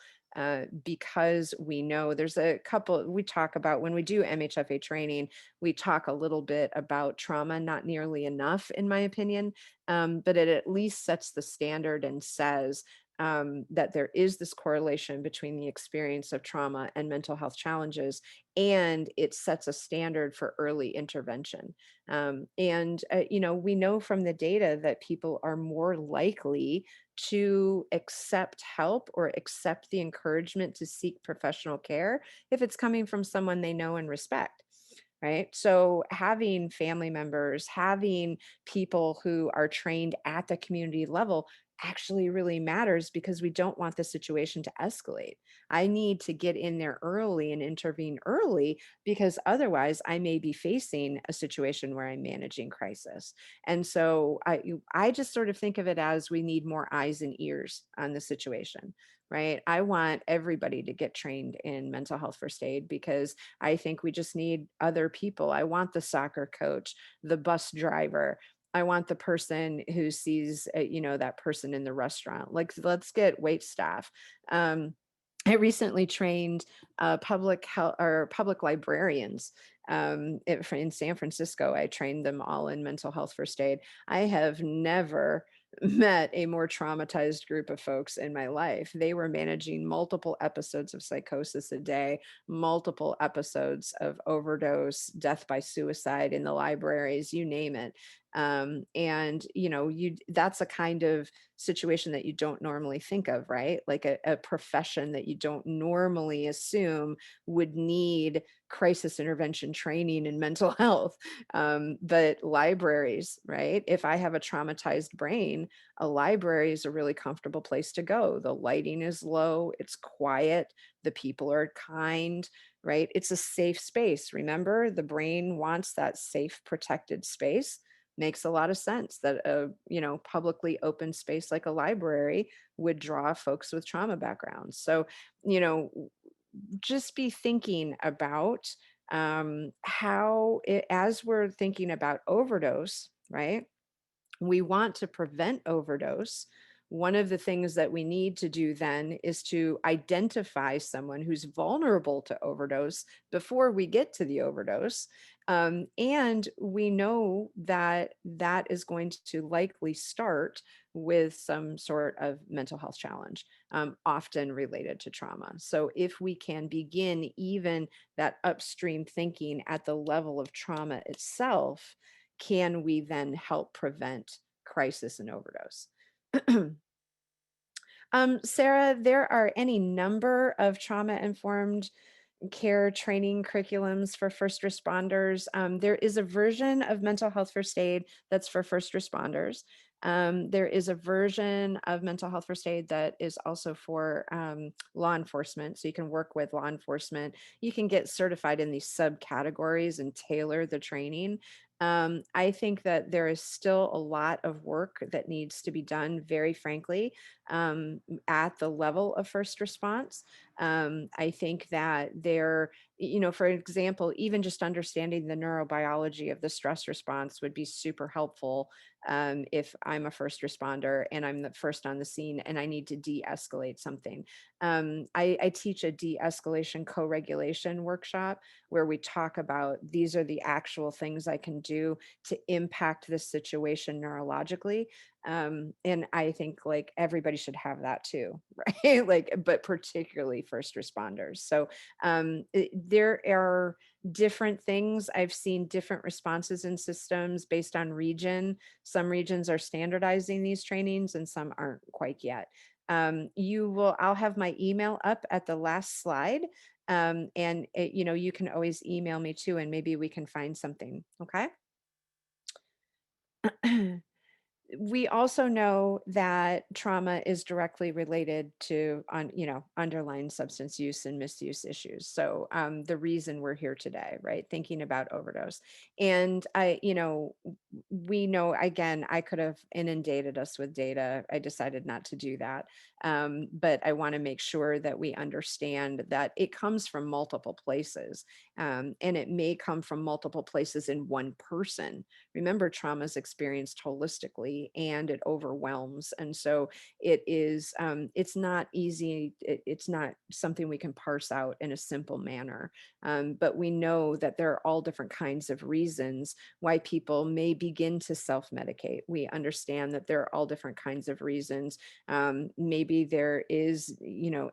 because we know there's a couple we talk about when we do MHFA training. We talk a little bit about trauma, not nearly enough, in my opinion, but it at least sets the standard and says that there is this correlation between the experience of trauma and mental health challenges, and it sets a standard for early intervention. We know from the data that people are more likely to accept help or accept the encouragement to seek professional care if it's coming from someone they know and respect. Right. So having family members, having people who are trained at the community level actually really matters because we don't want the situation to escalate. I need to get in there early and intervene early because otherwise I may be facing a situation where I'm managing crisis. And so I just sort of think of it as we need more eyes and ears on the situation, right? I want everybody to get trained in mental health first aid because I think we just need other people. I want the soccer coach, the bus driver. I want the person who sees, that person in the restaurant. Like, let's get wait staff. I recently trained public health or public librarians in San Francisco. I trained them all in mental health first aid. I have never met a more traumatized group of folks in my life. They were managing multiple episodes of psychosis a day, multiple episodes of overdose, death by suicide in the libraries, you name it. And you that's a kind of situation that you don't normally think of, right? Like a profession that you don't normally assume would need crisis intervention training in mental health. But libraries, right? If I have a traumatized brain, a library is a really comfortable place to go. The lighting is low, it's quiet, the people are kind, right? It's a safe space. Remember, the brain wants that safe, protected space. Makes a lot of sense that a publicly open space like a library would draw folks with trauma backgrounds. So you know just be thinking about how as we're thinking about overdose, right? We want to prevent overdose. One of the things that we need to do then is to identify someone who's vulnerable to overdose before we get to the overdose. And we know that that is going to likely start with some sort of mental health challenge, often related to trauma. So, if we can begin even that upstream thinking at the level of trauma itself, can we then help prevent crisis and overdose? Sarah, there are any number of trauma informed care training curriculums for first responders. There is a version of mental health first aid that's for first responders. There is a version of mental health first aid that is also for law enforcement. So you can work with law enforcement. You can get certified in these subcategories and tailor the training. I think that there is still a lot of work that needs to be done, very frankly, at the level of first response. I think that for example, even just understanding the neurobiology of the stress response would be super helpful if I'm a first responder and I'm the first on the scene and I need to de escalate something. I teach a de escalation co regulation workshop where we talk about these are the actual things I can do to impact this situation neurologically. And I think like everybody should have that too, right? Like, but particularly first responders. So there are different things. I've seen different responses in systems based on region. Some regions are standardizing these trainings and some aren't quite yet. I'll have my email up at the last slide. You can always email me too, and maybe we can find something. Okay. We also know that trauma is directly related to underlying substance use and misuse issues. So the reason we're here today, right, thinking about overdose. And we know, again, I could have inundated us with data. I decided not to do that. But I want to make sure that we understand that it comes from multiple places, and it may come from multiple places in one person. Remember, trauma is experienced holistically and it overwhelms. And so it's not easy. It's not something we can parse out in a simple manner. But we know that there are all different kinds of reasons why people may begin to self-medicate. We understand that there are all different kinds of reasons. Maybe there is,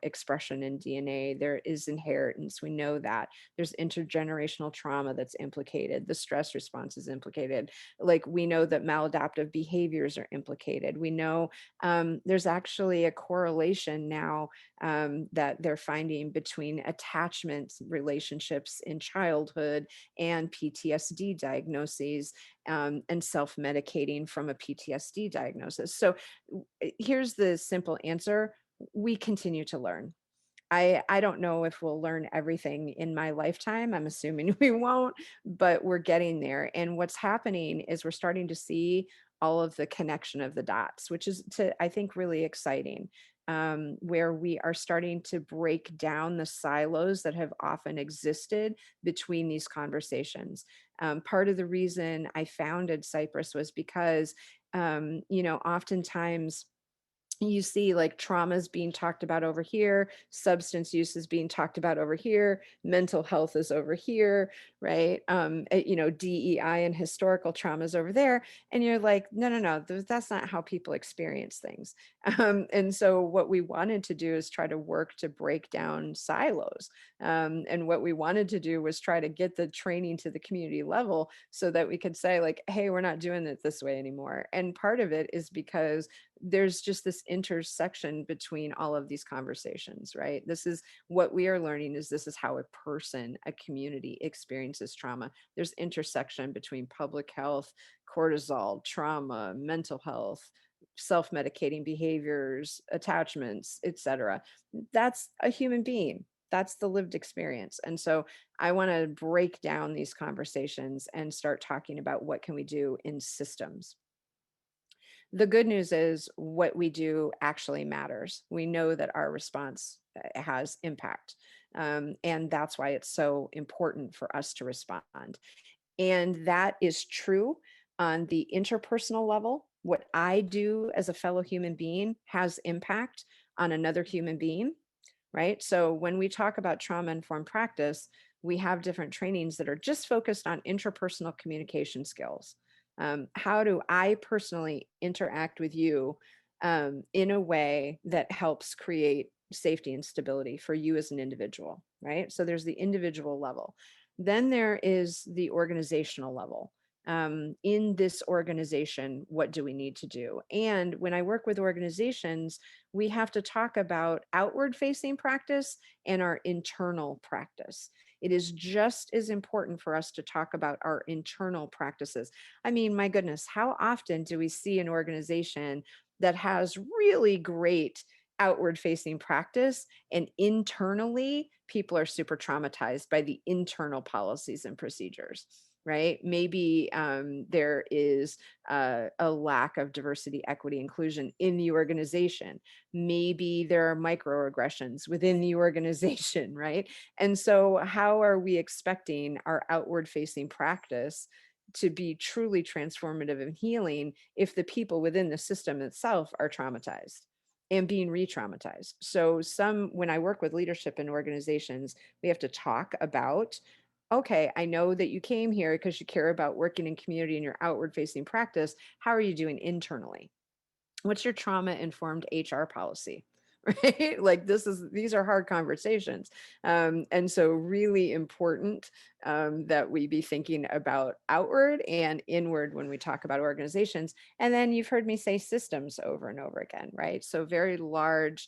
expression in DNA, there is inheritance. We know that there's intergenerational trauma that's implicated. The stress response is implicated. Like we know that maladaptive behaviors are implicated. We know there's actually a correlation now that they're finding between attachment relationships in childhood and PTSD diagnoses, and self-medicating from a PTSD diagnosis. So here's the simple answer. We continue to learn. I don't know if we'll learn everything in my lifetime. I'm assuming we won't, but we're getting there. And what's happening is we're starting to see all of the connection of the dots, which is I think, really exciting. Where we are starting to break down the silos that have often existed between these conversations. Part of the reason I founded Cypress was because, oftentimes you see like traumas being talked about over here, substance use is being talked about over here, mental health is over here, right? DEI and historical traumas over there. And you're like, no, no, no, that's not how people experience things. And so what we wanted to do is try to work to break down silos. And what we wanted to do was try to get the training to the community level so that we could say like, hey, we're not doing it this way anymore. And part of it is because there's just this intersection between all of these conversations, right? This is what we are learning, is this is how a person, a community experiences trauma. There's intersection between public health, cortisol, trauma, mental health, self-medicating behaviors, attachments, etc. That's a human being. That's the lived experience. And so I want to break down these conversations and start talking about what can we do in systems. The good news is what we do actually matters. We know that our response has impact. And that's why it's so important for us to respond. And that is true on the interpersonal level. What I do as a fellow human being has impact on another human being, right? So when we talk about trauma informed practice, we have different trainings that are just focused on interpersonal communication skills. How do I personally interact with you in a way that helps create safety and stability for you as an individual, right? So there's the individual level. Then there is the organizational level. In this organization, what do we need to do? And when I work with organizations, we have to talk about outward facing practice and our internal practice. It is just as important for us to talk about our internal practices. I mean, my goodness, how often do we see an organization that has really great outward facing practice and internally people are super traumatized by the internal policies and procedures? Right? Maybe there is a lack of diversity, equity, inclusion in the organization. Maybe there are microaggressions within the organization, right? And so, how are we expecting our outward facing practice to be truly transformative and healing if the people within the system itself are traumatized and being re-traumatized? So when I work with leadership in organizations, we have to talk about, okay, I know that you came here because you care about working in community and your outward facing practice. How are you doing internally? What's your trauma informed HR policy? Right? Like these are hard conversations. And so really important that we be thinking about outward and inward when we talk about organizations. And then you've heard me say systems over and over again, right? So very large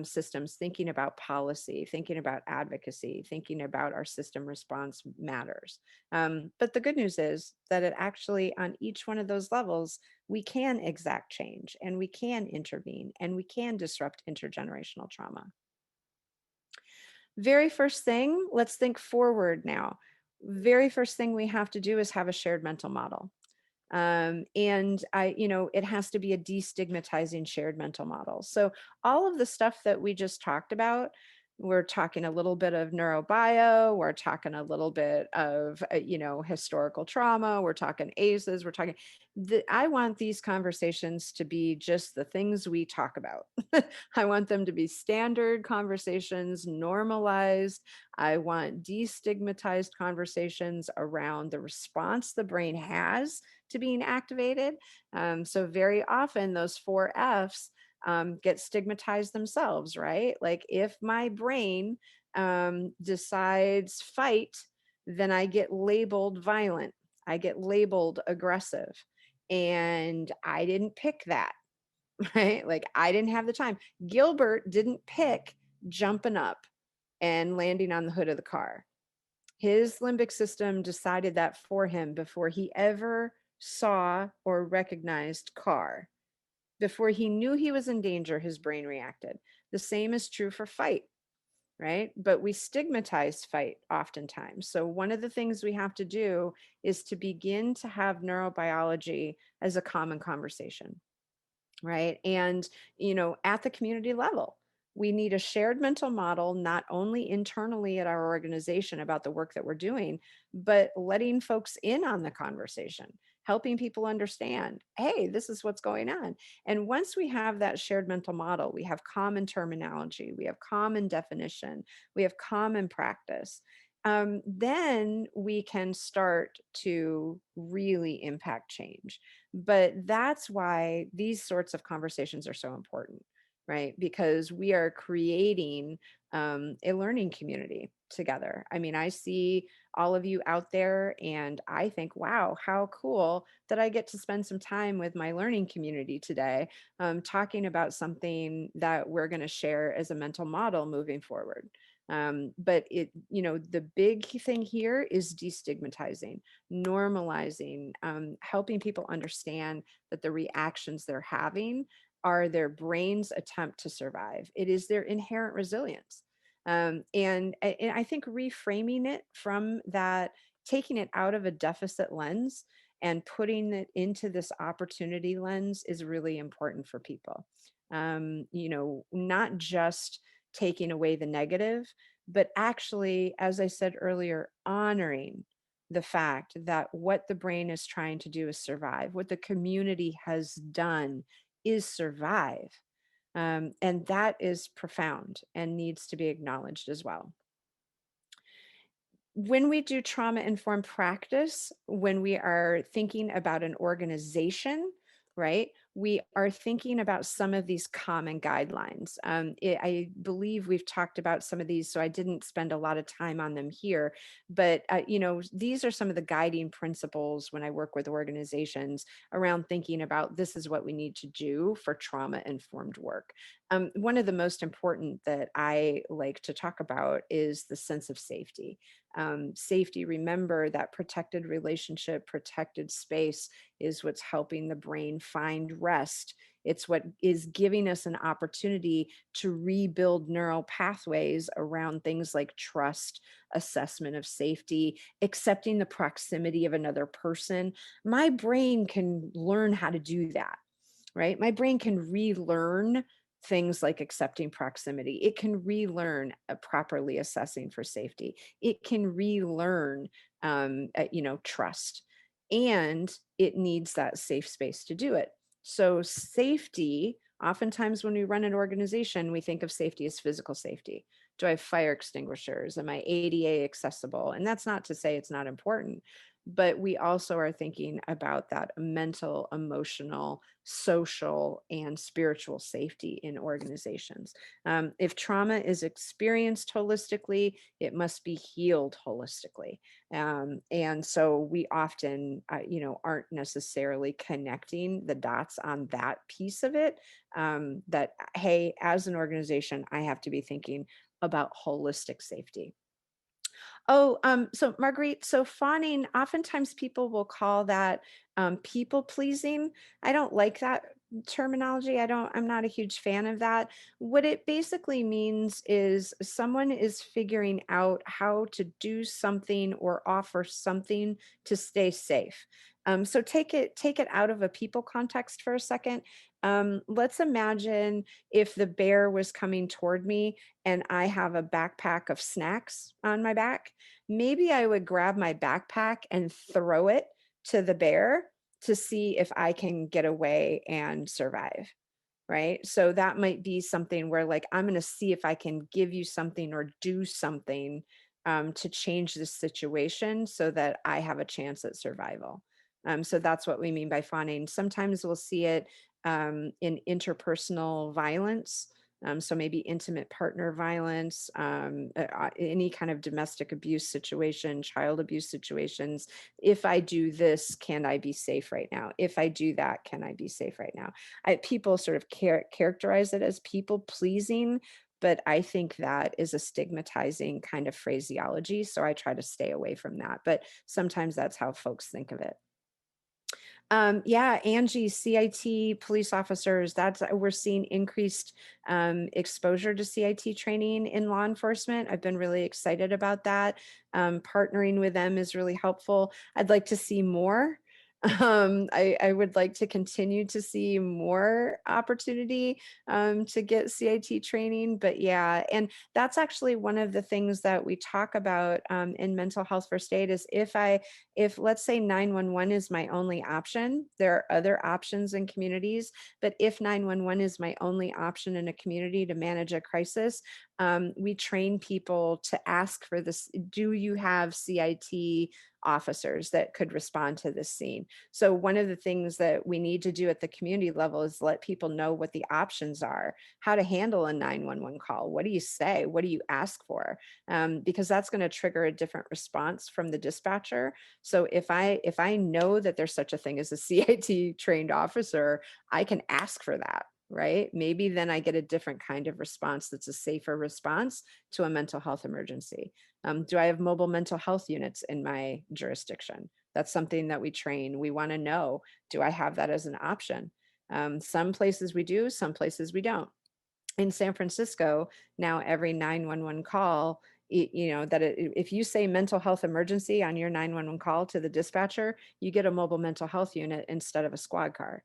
systems, thinking about policy, thinking about advocacy, thinking about our system response matters. But the good news is that it actually, on each one of those levels, we can exact change and we can intervene and we can disrupt intergenerational trauma. Very first thing, let's think forward now. Very first thing we have to do is have a shared mental model. And it has to be a destigmatizing shared mental model. So all of the stuff that we just talked about, we're talking a little bit of neurobio, we're talking a little bit of, historical trauma, we're talking ACEs, I want these conversations to be just the things we talk about. I want them to be standard conversations, normalized. I want destigmatized conversations around the response the brain has to being activated. So very often those four F's get stigmatized themselves, right? Like if my brain decides fight, then I get labeled violent, I get labeled aggressive. And I didn't pick that, right? Like I didn't have the time. Gilbert didn't pick jumping up and landing on the hood of the car. His limbic system decided that for him before he ever saw or recognized car. Before he knew he was in danger, his brain reacted. The same is true for fight, right? But we stigmatize fight oftentimes. So, one of the things we have to do is to begin to have neurobiology as a common conversation, right? And, at the community level, we need a shared mental model, not only internally at our organization about the work that we're doing, but letting folks in on the conversation, helping people understand, hey, this is what's going on. And once we have that shared mental model, we have common terminology, we have common definition, we have common practice. Then we can start to really impact change. But that's why these sorts of conversations are so important, right? Because we are creating a learning community together. I mean, I see all of you out there and I think, wow, how cool that I get to spend some time with my learning community today, talking about something that we're going to share as a mental model moving forward. But the big thing here is destigmatizing, normalizing, helping people understand that the reactions they're having are their brain's attempt to survive. It is their inherent resilience. And I think reframing it from that, taking it out of a deficit lens and putting it into this opportunity lens is really important for people. Not just taking away the negative, but actually, as I said earlier, honoring the fact that what the brain is trying to do is survive. What the community has done is survive. And that is profound and needs to be acknowledged as well. When we do trauma informed practice, when we are thinking about an organization, right, we are thinking about some of these common guidelines. I believe we've talked about some of these, so I didn't spend a lot of time on them here. But, these are some of the guiding principles when I work with organizations around thinking about this is what we need to do for trauma informed work. One of the most important that I like to talk about is the sense of safety. Safety, remember that protected relationship, protected space is what's helping the brain find rest. It's what is giving us an opportunity to rebuild neural pathways around things like trust, assessment of safety, accepting the proximity of another person. My brain can learn how to do that, right? My brain can relearn things like accepting proximity. It can relearn properly assessing for safety. It can relearn, trust, and it needs that safe space to do it. So safety, oftentimes when we run an organization, we think of safety as physical safety. Do I have fire extinguishers? Am I ADA accessible? And that's not to say it's not important, but we also are thinking about that mental, emotional, social, and spiritual safety in organizations. If trauma is experienced holistically, it must be healed holistically. And so we often, aren't necessarily connecting the dots on that piece of it. That, hey, as an organization, I have to be thinking about holistic safety. Oh, so Marguerite, so fawning, oftentimes people will call that people pleasing. I don't like that terminology. I'm not a huge fan of that. What it basically means is someone is figuring out how to do something or offer something to stay safe. So take it out of a people context for a second. Let's imagine if the bear was coming toward me and I have a backpack of snacks on my back. Maybe I would grab my backpack and throw it to the bear to see if I can get away and survive, right? So that might be something where, like, I'm going to see if I can give you something or do something to change the situation so that I have a chance at survival. So that's what we mean by fawning. Sometimes we'll see it in interpersonal violence. So maybe intimate partner violence, any kind of domestic abuse situation, child abuse situations. If I do this, can I be safe right now? If I do that, can I be safe right now? People sort of characterize it as people pleasing, but I think that is a stigmatizing kind of phraseology. So I try to stay away from that. But sometimes that's how folks think of it. Yeah, Angie, CIT police officers, that's we're seeing increased exposure to CIT training in law enforcement. I've been really excited about that. Partnering with them is really helpful. I'd like to see more. I would like to continue to see more opportunity to get CIT training. But yeah, and that's actually one of the things that we talk about in mental health first aid is if let's say 911 is my only option, there are other options in communities, but if 911 is my only option in a community to manage a crisis, we train people to ask for this. Do you have CIT officers that could respond to this scene? So one of the things that we need to do at the community level is let people know what the options are, how to handle a 911 call. What do you say? What do you ask for? Because that's going to trigger a different response from the dispatcher. So if I know that there's such a thing as a CIT trained officer, I can ask for that, right? Maybe then I get a different kind of response that's a safer response to a mental health emergency. Do I have mobile mental health units in my jurisdiction? That's something that we train. We want to know, do I have that as an option? Some places we do, some places we don't. In San Francisco, now every 911 call, if you say mental health emergency on your 911 call to the dispatcher, you get a mobile mental health unit instead of a squad car,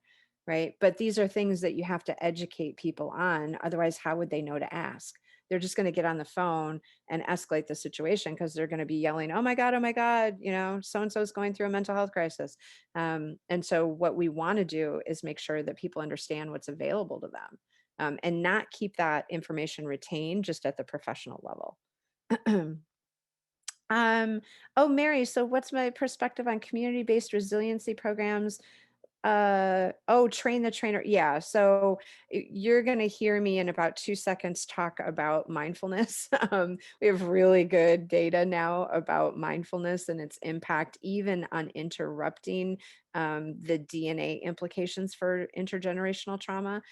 right? But these are things that you have to educate people on. Otherwise, how would they know to ask? They're just going to get on the phone and escalate the situation because they're going to be yelling, oh my God, so and so is going through a mental health crisis. And so, what we want to do is make sure that people understand what's available to them and not keep that information retained just at the professional level. um, oh, Mary, so what's my perspective on community-based resiliency programs? Oh, train the trainer. Yeah. So you're going to hear me in about 2 seconds talk about mindfulness. We have really good data now about mindfulness and its impact, even on interrupting the DNA implications for intergenerational trauma.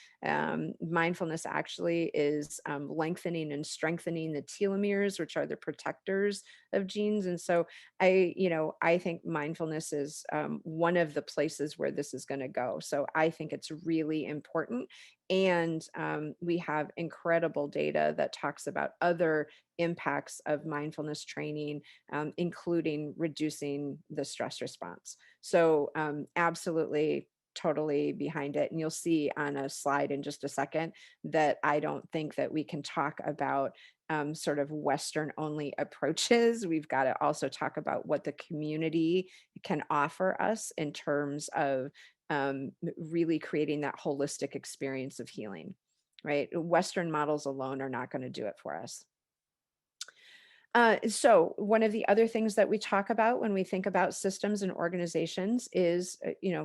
Mindfulness actually is lengthening and strengthening the telomeres, which are the protectors of genes. And so I think mindfulness is one of the places where this is going to go. So I think it's really important. And we have incredible data that talks about other impacts of mindfulness training, including reducing the stress response. So absolutely totally behind it. And you'll see on a slide in just a second that I don't think that we can talk about sort of Western only approaches. We've got to also talk about what the community can offer us in terms of really creating that holistic experience of healing, right? Western models alone are not going to do it for us. So one of the other things that we talk about when we think about systems and organizations is,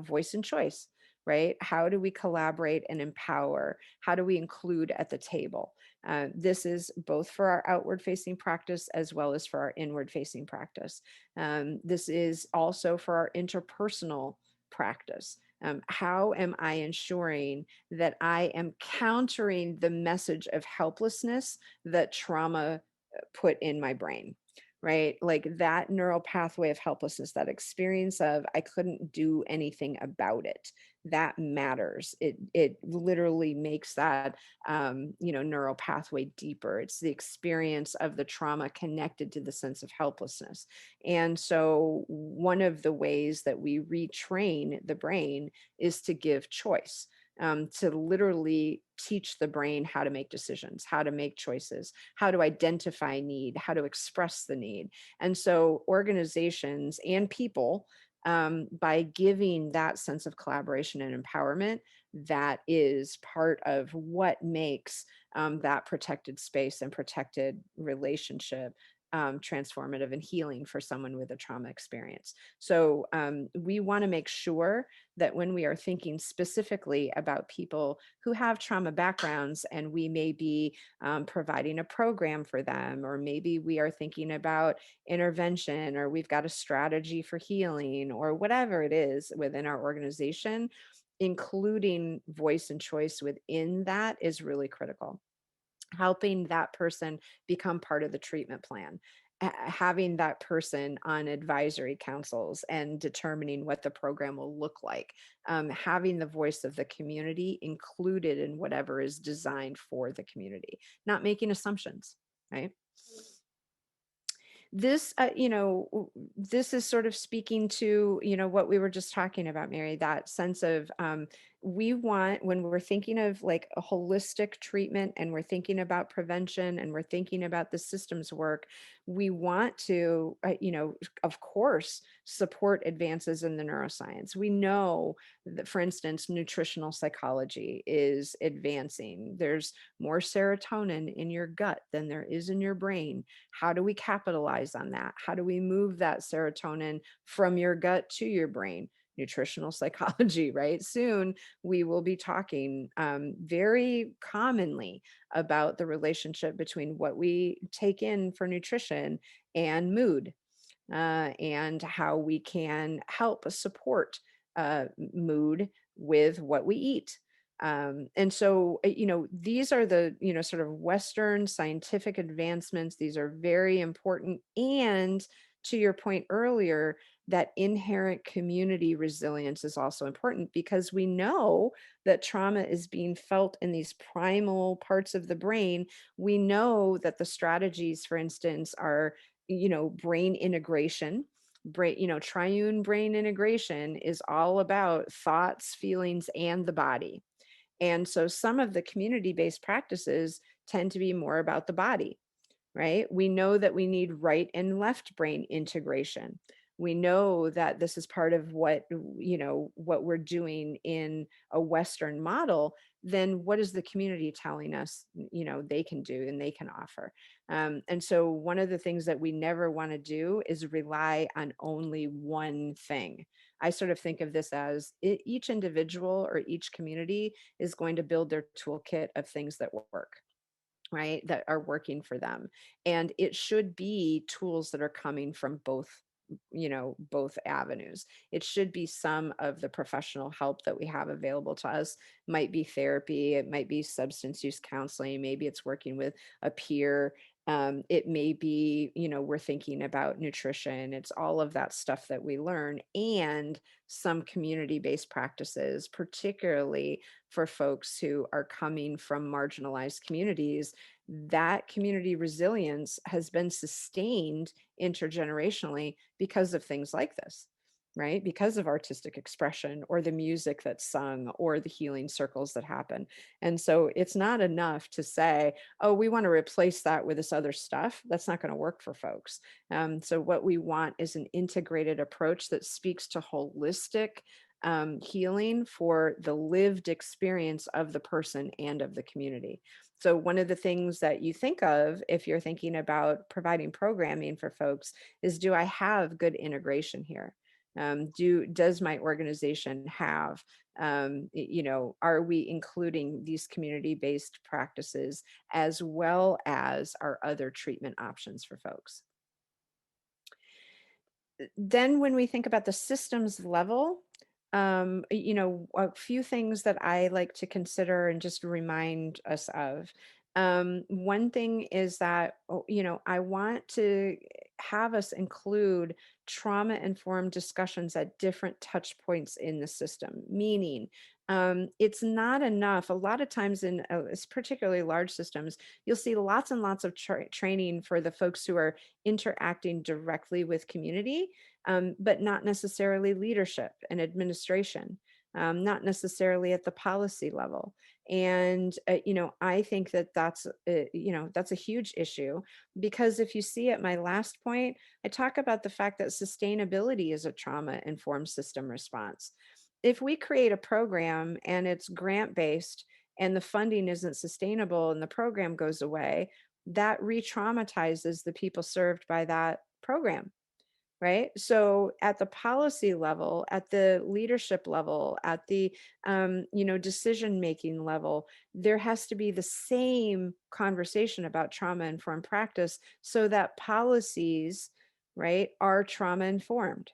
voice and choice, right? How do we collaborate and empower? How do we include at the table? This is both for our outward facing practice as well as for our inward facing practice. This is also for our interpersonal practice. How am I ensuring that I am countering the message of helplessness that trauma put in my brain, right? Like that neural pathway of helplessness, that experience of I couldn't do anything about it. That matters. It literally makes that neural pathway deeper. It's the experience of the trauma connected to the sense of helplessness. And so one of the ways that we retrain the brain is to give choice, to literally teach the brain how to make decisions, how to make choices, how to identify need, how to express the need. And so organizations and people, by giving that sense of collaboration and empowerment, that is part of what makes that protected space and protected relationship transformative and healing for someone with a trauma experience. So we want to make sure that when we are thinking specifically about people who have trauma backgrounds and we may be providing a program for them, or maybe we are thinking about intervention, or we've got a strategy for healing, or whatever it is within our organization, including voice and choice within that is really critical. Helping that person become part of the treatment plan, having that person on advisory councils and determining what the program will look like, having the voice of the community included in whatever is designed for the community, not making assumptions, right? This this is sort of speaking to what we were just talking about, Mary, that sense of we want, when we're thinking of like a holistic treatment and we're thinking about prevention and we're thinking about the systems work, we want to of course support advances in the neuroscience. We know that, for instance, nutritional psychology is advancing. There's more serotonin in your gut than there is in your brain. How do we capitalize on that? How do we move that serotonin from your gut to your brain? Nutritional psychology, right? Soon we will be talking very commonly about the relationship between what we take in for nutrition and mood, and how we can help support mood with what we eat. And so, these are the, sort of Western scientific advancements. These are very important. And to your point earlier, that inherent community resilience is also important because we know that trauma is being felt in these primal parts of the brain. We know that the strategies, for instance, are brain integration. Triune brain integration is all about thoughts, feelings, and the body. And so some of the community-based practices tend to be more about the body, right? We know that we need right and left brain integration. We know that this is part of what we're doing in a Western model. Then what is the community telling us, they can do and they can offer? And so one of the things that we never want to do is rely on only one thing. I sort of think of this as each individual or each community is going to build their toolkit of things that work, right? That are working for them. And it should be tools that are coming from both avenues. It should be some of the professional help that we have available to us. Might be therapy, it might be substance use counseling, maybe it's working with a peer. It may be, we're thinking about nutrition. It's all of that stuff that we learn, and some community-based practices, particularly for folks who are coming from marginalized communities. That community resilience has been sustained intergenerationally because of things like this, right? Because of artistic expression or the music that's sung or the healing circles that happen. And so it's not enough to say, oh, we want to replace that with this other stuff. That's not going to work for folks. So what we want is an integrated approach that speaks to holistic healing for the lived experience of the person and of the community. So one of the things that you think of if you're thinking about providing programming for folks is, do I have good integration here? Does my organization have, are we including these community-based practices as well as our other treatment options for folks? Then when we think about the systems level, a few things that I like to consider and just remind us of. One thing is that, I want to have us include trauma-informed discussions at different touch points in the system, meaning it's not enough. A lot of times in it's particularly large systems, you'll see lots and lots of training for the folks who are interacting directly with community, but not necessarily leadership and administration, not necessarily at the policy level. And I think that that's a huge issue, because if you see at my last point, I talk about the fact that sustainability is a trauma informed system response. If we create a program and it's grant based and the funding isn't sustainable and the program goes away, that re-traumatizes the people served by that program, right? So at the policy level, at the leadership level, at the decision making level, there has to be the same conversation about trauma informed practice so that policies, right, are trauma informed.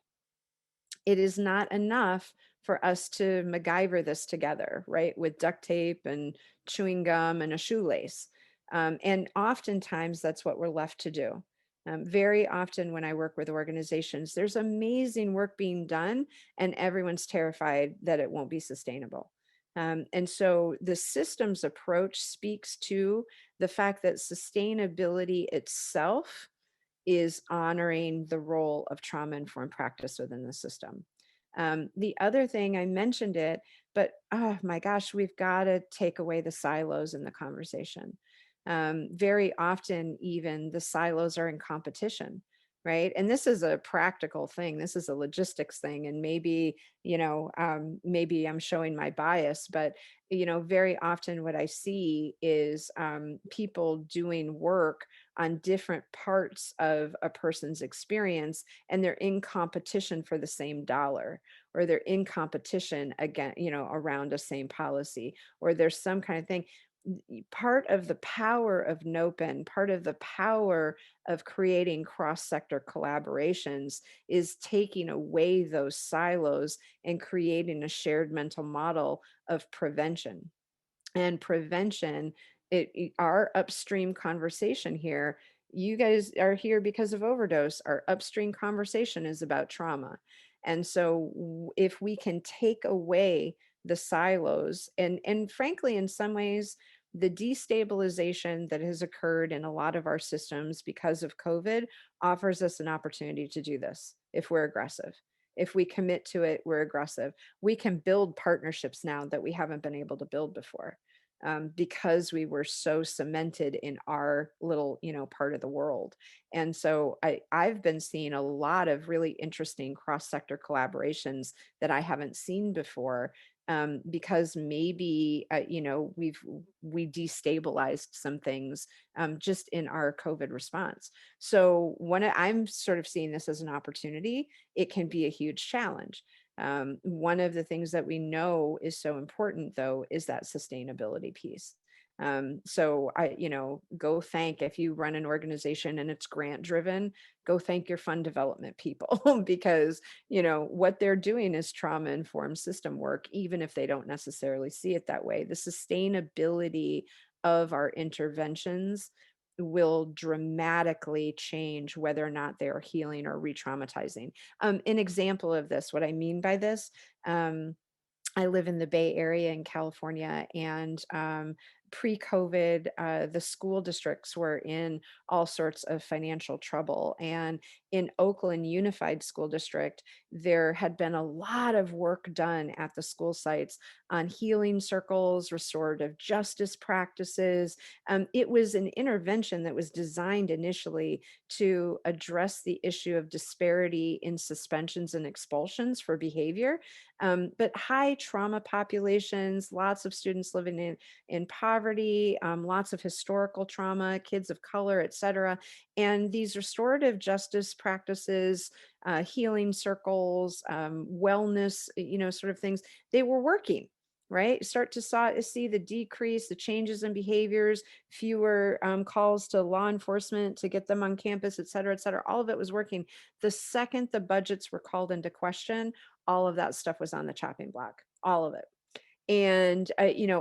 It is not enough for us to MacGyver this together, right, with duct tape and chewing gum and a shoelace. And oftentimes that's what we're left to do. Very often when I work with organizations, there's amazing work being done, and everyone's terrified that it won't be sustainable. And so the systems approach speaks to the fact that sustainability itself is honoring the role of trauma informed practice within the system. The other thing, I mentioned it, but oh my gosh, we've got to take away the silos in the conversation. Very often, even the silos are in competition, right? And this is a practical thing. This is a logistics thing. And maybe, maybe I'm showing my bias, but, very often what I see is people doing work on different parts of a person's experience, and they're in competition for the same dollar, or they're in competition again, around a same policy, or there's some kind of thing. Part of the power of NOPN, part of the power of creating cross-sector collaborations is taking away those silos and creating a shared mental model of prevention. And prevention, our upstream conversation here, you guys are here because of overdose. Our upstream conversation is about trauma. And so if we can take away the silos, and frankly, in some ways, the destabilization that has occurred in a lot of our systems because of COVID offers us an opportunity to do this if we're aggressive. If we commit to it, we're aggressive. We can build partnerships now that we haven't been able to build before, because we were so cemented in our little, part of the world. And so I've been seeing a lot of really interesting cross-sector collaborations that I haven't seen before, because maybe, we destabilized some things, just in our COVID response. So I'm sort of seeing this as an opportunity. It can be a huge challenge. One of the things that we know is so important, though, is that sustainability piece. So go thank, if you run an organization and it's grant driven, go thank your fund development people because, what they're doing is trauma informed system work, even if they don't necessarily see it that way. The sustainability of our interventions will dramatically change whether or not they're healing or re-traumatizing. An example of this, what I mean by this, I live in the Bay Area in California, and pre-COVID, the school districts were in all sorts of financial trouble. And in Oakland Unified School District, there had been a lot of work done at the school sites on healing circles, restorative justice practices. It was an intervention that was designed initially to address the issue of disparity in suspensions and expulsions for behavior. But high trauma populations, lots of students living in poverty, lots of historical trauma, kids of color, et cetera. And these restorative justice practices, healing circles, wellness, sort of things, they were working. Right, start to see the decrease, the changes in behaviors, fewer calls to law enforcement to get them on campus, et cetera, et cetera. All of it was working. The second the budgets were called into question, all of that stuff was on the chopping block, all of it. And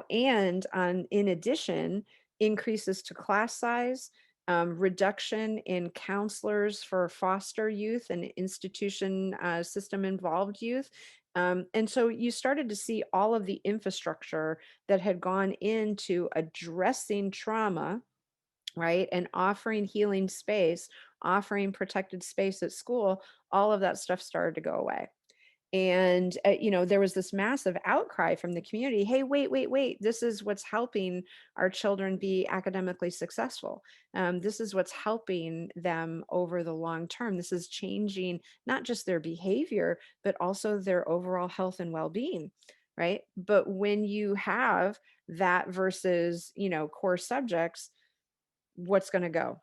in addition, increases to class size, reduction in counselors for foster youth and institution system involved youth. And so you started to see all of the infrastructure that had gone into addressing trauma, right? And offering healing space, offering protected space at school, all of that stuff started to go away. And there was this massive outcry from the community. Hey, wait, wait, wait, this is what's helping our children be academically successful. This is what's helping them over the long term. This is changing not just their behavior but also their overall health and well-being, right? But when you have that versus core subjects, what's going to go?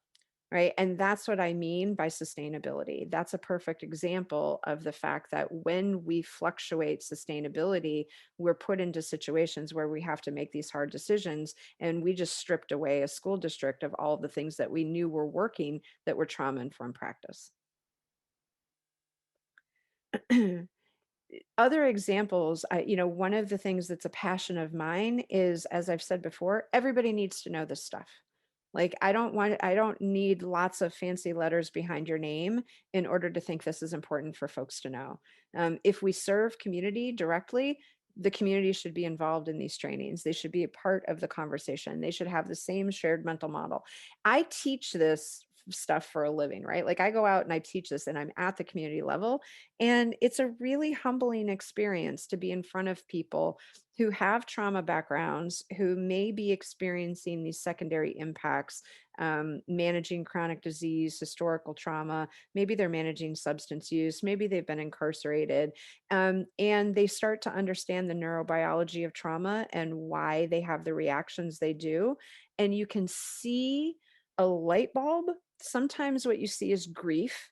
Right. And that's what I mean by sustainability. That's a perfect example of the fact that when we fluctuate sustainability, we're put into situations where we have to make these hard decisions. And we just stripped away a school district of all the things that we knew were working that were trauma informed practice. Other examples, one of the things that's a passion of mine is, as I've said before, everybody needs to know this stuff. Like, I don't need lots of fancy letters behind your name in order to think this is important for folks to know. If we serve community directly, the community should be involved in these trainings. They should be a part of the conversation. They should have the same shared mental model. I teach this stuff for a living, right? Like, I go out and I teach this and I'm at the community level. And it's a really humbling experience to be in front of people who have trauma backgrounds, who may be experiencing these secondary impacts, managing chronic disease, historical trauma. Maybe they're managing substance use. Maybe they've been incarcerated. And they start to understand the neurobiology of trauma and why they have the reactions they do. And you can see a light bulb. Sometimes what you see is grief,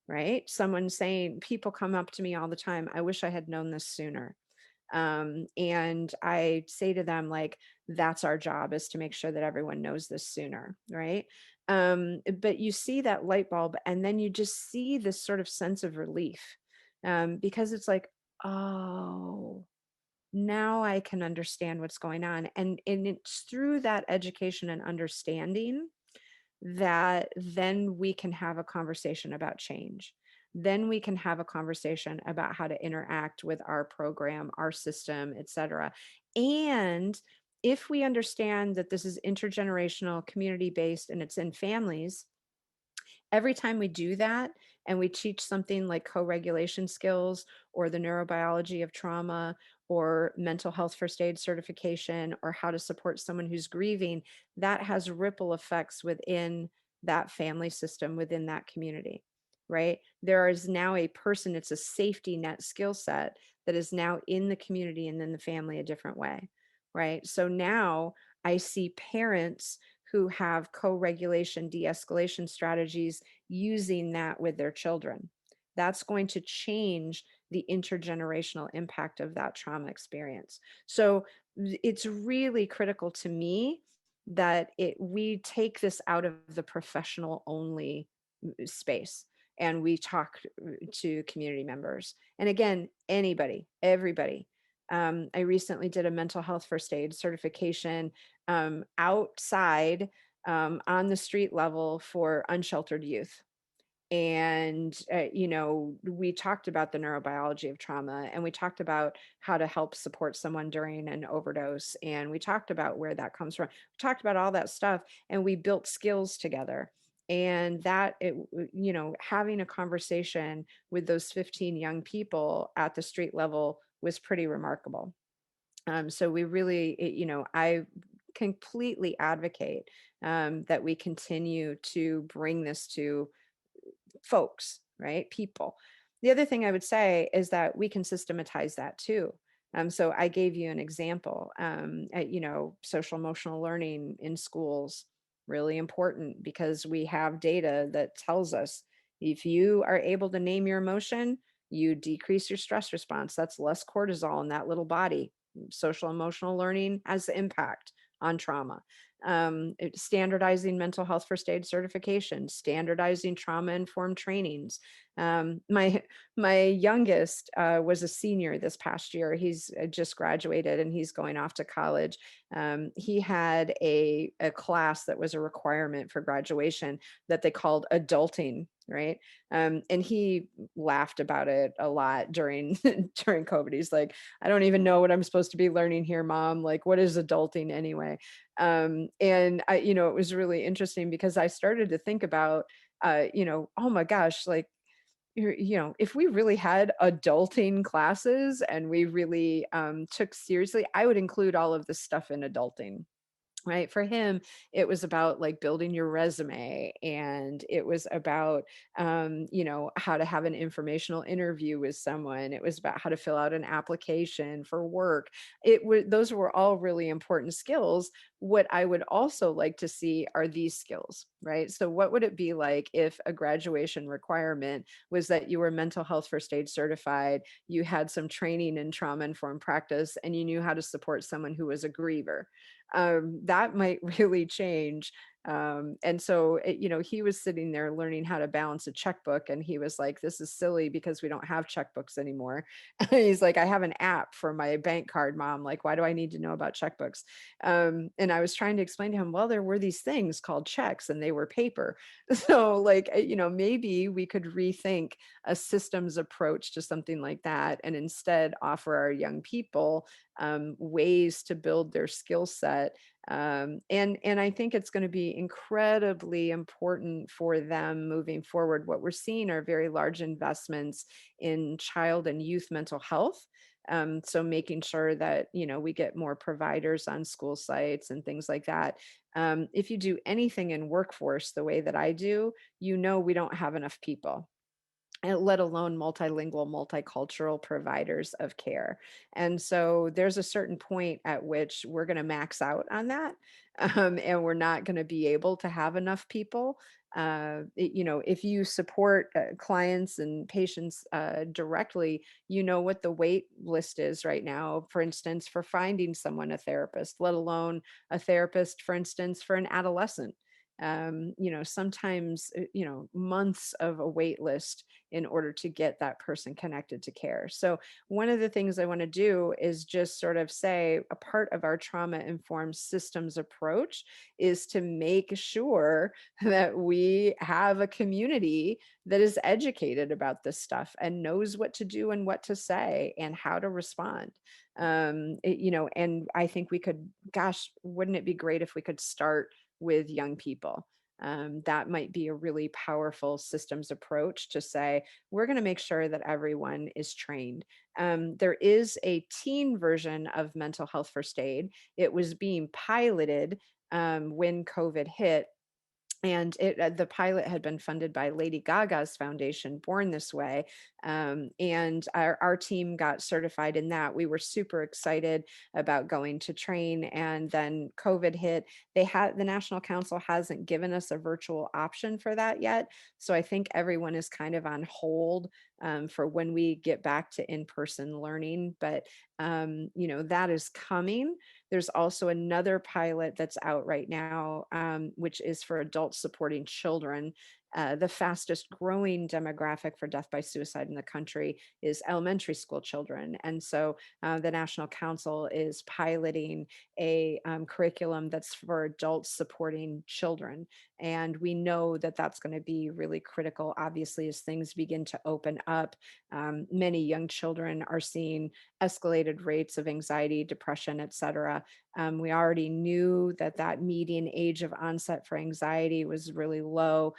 right? Someone saying, people come up to me all the time, I wish I had known this sooner. And I say to them, like, that's our job, is to make sure that everyone knows this sooner, right? But you see that light bulb, and then you just see this sort of sense of relief, because it's like, oh, now I can understand what's going on. And it's through that education and understanding that then we can have a conversation about change. Then we can have a conversation about how to interact with our program, our system, et cetera. And if we understand that this is intergenerational, community based, and it's in families, every time we do that and we teach something like co-regulation skills or the neurobiology of trauma or mental health first aid certification or how to support someone who's grieving, that has ripple effects within that family system, within that community, right? There is now a person, it's a safety net skill set that is now in the community and in the family a different way, right? So now I see parents who have co-regulation, de-escalation strategies using that with their children. That's going to change the intergenerational impact of that trauma experience. So it's really critical to me that we take this out of the professional only space and we talk to community members. And again, anybody, everybody. I recently did a mental health first aid certification outside, on the street level for unsheltered youth. And we talked about the neurobiology of trauma, and we talked about how to help support someone during an overdose, and we talked about where that comes from. We talked about all that stuff, and we built skills together. And having a conversation with those 15 young people at the street level was pretty remarkable. So we really, I completely advocate that we continue to bring this to folks, right? People. The other thing I would say is that we can systematize that too. So I gave you an example. Social emotional learning in schools, really important because we have data that tells us if you are able to name your emotion, you decrease your stress response. That's less cortisol in that little body. Social emotional learning has impact, on trauma. Standardizing mental health first aid certification, standardizing trauma informed trainings. My my youngest was a senior this past year. He's just graduated and he's going off to college. He had a class that was a requirement for graduation that they called adulting, right? And he laughed about it a lot during during COVID. He's like, I don't even know what I'm supposed to be learning here, mom. Like, what is adulting anyway? And I, it was really interesting because I started to think about, oh my gosh, like, if we really had adulting classes and we really took seriously, I would include all of this stuff in adulting. Right. For him, it was about like building your resume, and it was about, how to have an informational interview with someone. It was about how to fill out an application for work. Those were all really important skills. What I would also like to see are these skills, right? So, what would it be like if a graduation requirement was that you were mental health first aid certified, you had some training in trauma informed practice, and you knew how to support someone who was a griever? That might really change. And so, he was sitting there learning how to balance a checkbook, and he was like, "This is silly because we don't have checkbooks anymore." He's like, "I have an app for my bank card, mom. Like, why do I need to know about checkbooks?" And I was trying to explain to him, well, there were these things called checks, and they were paper. So, like, maybe we could rethink a systems approach to something like that, and instead offer our young people ways to build their skill set. And I think it's going to be incredibly important for them moving forward. What we're seeing are very large investments in child and youth mental health. So making sure that we get more providers on school sites and things like that. If you do anything in workforce the way that I do, we don't have enough people, let alone multilingual, multicultural providers of care. And so there's a certain point at which we're going to max out on that. And we're not going to be able to have enough people. If you support clients and patients directly, you know what the wait list is right now, for instance, for finding someone a therapist, let alone a therapist, for instance, for an adolescent. Sometimes, months of a wait list in order to get that person connected to care. So, one of the things I want to do is just sort of say a part of our trauma informed systems approach is to make sure that we have a community that is educated about this stuff and knows what to do and what to say and how to respond. And I think we could, gosh, wouldn't it be great if we could start with young people? That might be a really powerful systems approach to say, we're going to make sure that everyone is trained. There is a teen version of mental health first aid. It was being piloted when COVID hit, and the pilot had been funded by Lady Gaga's foundation, Born This Way. And our team got certified in that. We were super excited about going to train, and then COVID hit. The National Council hasn't given us a virtual option for that yet, so I think everyone is kind of on hold for when we get back to in-person learning. But that is coming. There's also another pilot that's out right now, which is for adults supporting children. The fastest growing demographic for death by suicide in the country is elementary school children. And so the National Council is piloting a curriculum that's for adults supporting children. And we know that that's going to be really critical, obviously, as things begin to open up. Many young children are seeing escalated rates of anxiety, depression, et cetera. We already knew that median age of onset for anxiety was really low.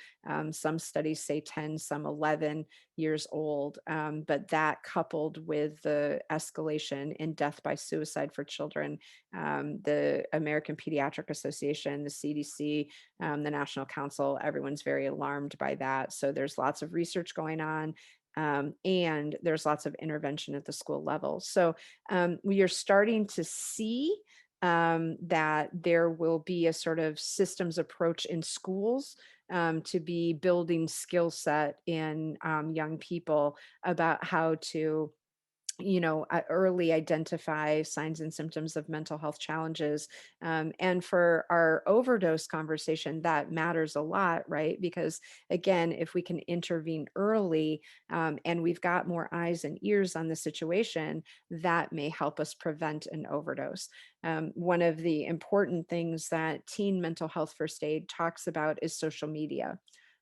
Some studies say 10, some 11 years old. But that coupled with the escalation in death by suicide for children, the American Pediatric Association, the CDC, the National Council, everyone's very alarmed by that. So there's lots of research going on. And there's lots of intervention at the school level. So we are starting to see that there will be a sort of systems approach in schools to be building skill set in young people about how to early identify signs and symptoms of mental health challenges. And for our overdose conversation, that matters a lot, right? Because again, if we can intervene early, and we've got more eyes and ears on the situation, that may help us prevent an overdose. One of the important things that teen mental health first aid talks about is social media,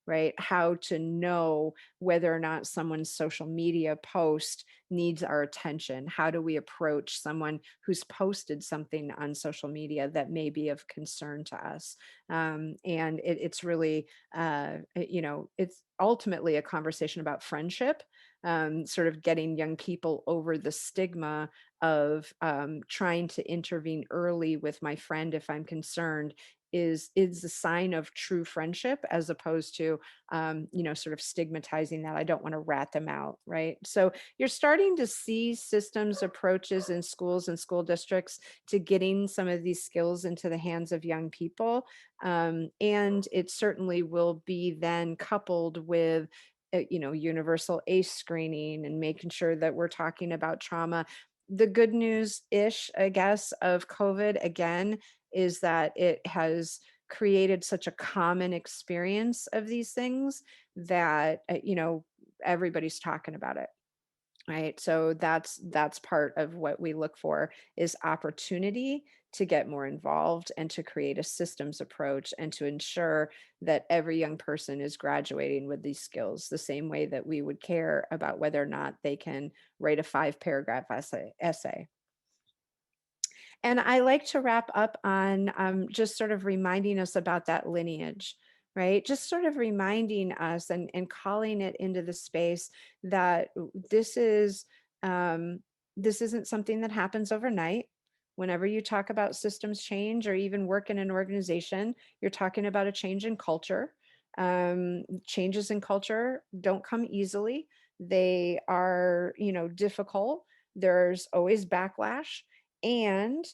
right? How to know whether or not someone's social media post needs our attention. How do we approach someone who's posted something on social media that may be of concern to us? And it's really, it's ultimately a conversation about friendship, sort of getting young people over the stigma of trying to intervene early with my friend if I'm concerned is a sign of true friendship, as opposed to sort of stigmatizing that I don't want to rat them out, right? So you're starting to see systems approaches in schools and school districts to getting some of these skills into the hands of young people. And it certainly will be then coupled with universal ACE screening and making sure that we're talking about trauma. The good news ish, I guess, of COVID again is that it has created such a common experience of these things that everybody's talking about it, right? So that's part of what we look for, is opportunity to get more involved and to create a systems approach and to ensure that every young person is graduating with these skills the same way that we would care about whether or not they can write a 5 paragraph essay. And I like to wrap up on just sort of reminding us about that lineage, right? Just sort of reminding us and calling it into the space that this is this isn't something that happens overnight. Whenever you talk about systems change or even work in an organization, you're talking about a change in culture. Changes in culture don't come easily. They are, difficult. There's always backlash, and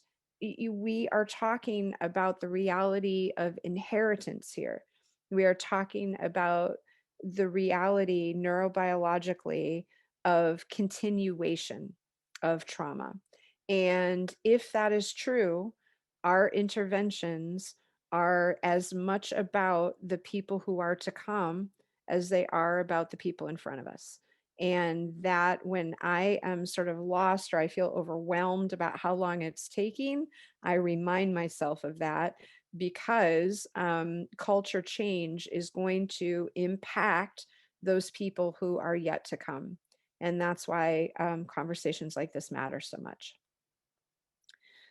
we are talking about the reality of inheritance here. We are talking about the reality neurobiologically of continuation of trauma. And if that is true, our interventions are as much about the people who are to come as they are about the people in front of us. And that when I am sort of lost or I feel overwhelmed about how long it's taking, I remind myself of that, because culture change is going to impact those people who are yet to come. And that's why conversations like this matter so much.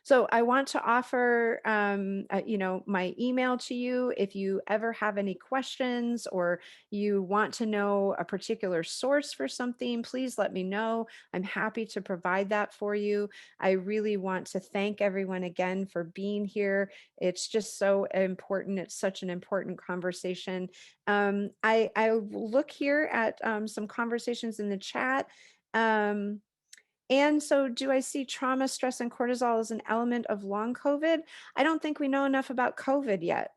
So I want to offer, my email to you. If you ever have any questions or you want to know a particular source for something, please let me know. I'm happy to provide that for you. I really want to thank everyone again for being here. It's just so important. It's such an important conversation. I look here at some conversations in the chat. Um, and so, do I see trauma, stress, and cortisol as an element of long COVID? I don't think we know enough about COVID yet.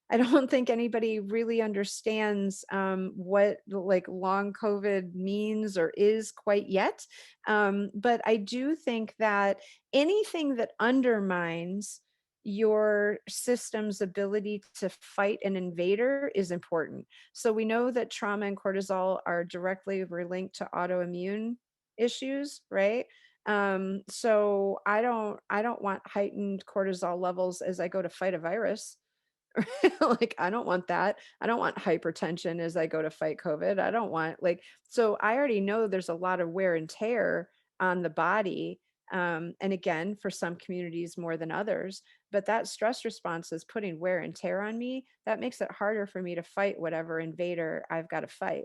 I don't think anybody really understands what like long COVID means or is quite yet. But I do think that anything that undermines your system's ability to fight an invader is important. So we know that trauma and cortisol are directly linked to autoimmune issues, right? So I don't want heightened cortisol levels as I go to fight a virus. Like, I don't want that. I don't want hypertension as I go to fight COVID. I don't want, like, so I already know there's a lot of wear and tear on the body. And again, for some communities more than others, but that stress response is putting wear and tear on me. That makes it harder for me to fight whatever invader I've got to fight.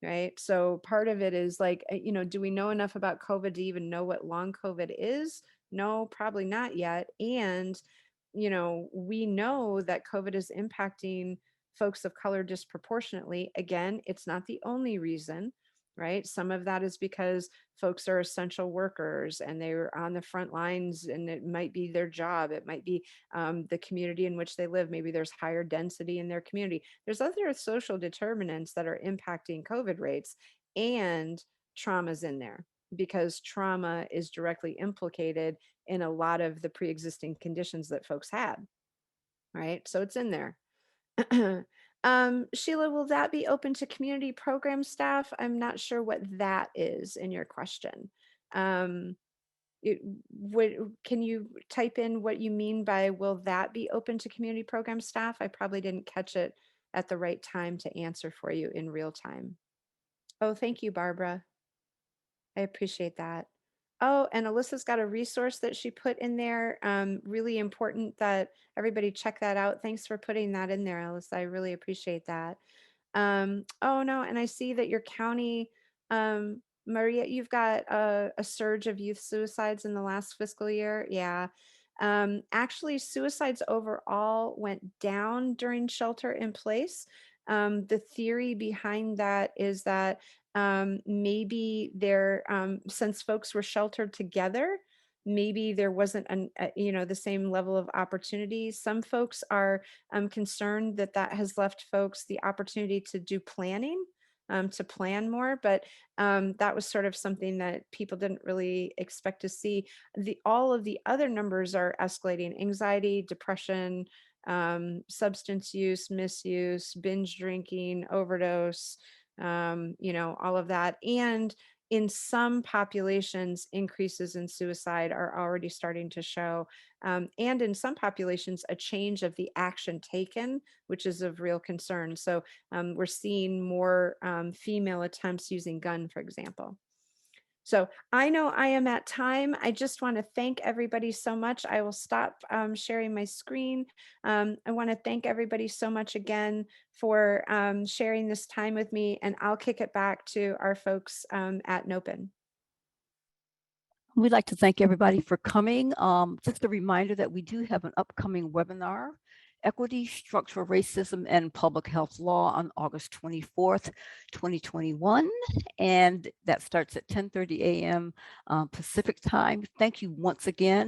Right. So part of it is like, do we know enough about COVID to even know what long COVID is? No, probably not yet. And, we know that COVID is impacting folks of color disproportionately. Again, it's not the only reason, right? Some of that is because folks are essential workers and they're on the front lines, and it might be their job. It might be the community in which they live. Maybe there's higher density in their community. There's other social determinants that are impacting COVID rates, and trauma's in there. because trauma is directly implicated in a lot of the pre-existing conditions that folks had, right? So it's in there. Sheila, will that be open to community program staff? I'm not sure what that is in your question. Um, can you type in what you mean by will that be open to community program staff? I probably didn't catch it at the right time to answer for you in real time. Oh, thank you, Barbara. I appreciate that. Oh, and Alyssa's got a resource that she put in there. Really important that everybody check that out. Thanks for putting that in there, Alyssa. I really appreciate that. Oh no, and I see that your county, Maria, you've got a surge of youth suicides in the last fiscal year. Yeah. Actually, suicides overall went down during shelter in place. The theory behind that is that maybe since folks were sheltered together, maybe there wasn't the same level of opportunity. Some folks are concerned that that has left folks the opportunity to do planning, to plan more, but that was sort of something that people didn't really expect to see. All of the other numbers are escalating: anxiety, depression, substance use, misuse, binge drinking, overdose, all of that. And in some populations, increases in suicide are already starting to show. And in some populations, a change of the action taken, which is of real concern. So we're seeing more female attempts using gun, for example. So I know I am at time. I just want to thank everybody so much. I will stop sharing my screen. I want to thank everybody so much again for sharing this time with me, and I'll kick it back to our folks at NOPN. We'd like to thank everybody for coming. Just a reminder that we do have an upcoming webinar, Equity, Structural Racism, and Public Health Law, on August 24th, 2021. And that starts at 10:30 a.m. Pacific time. Thank you once again.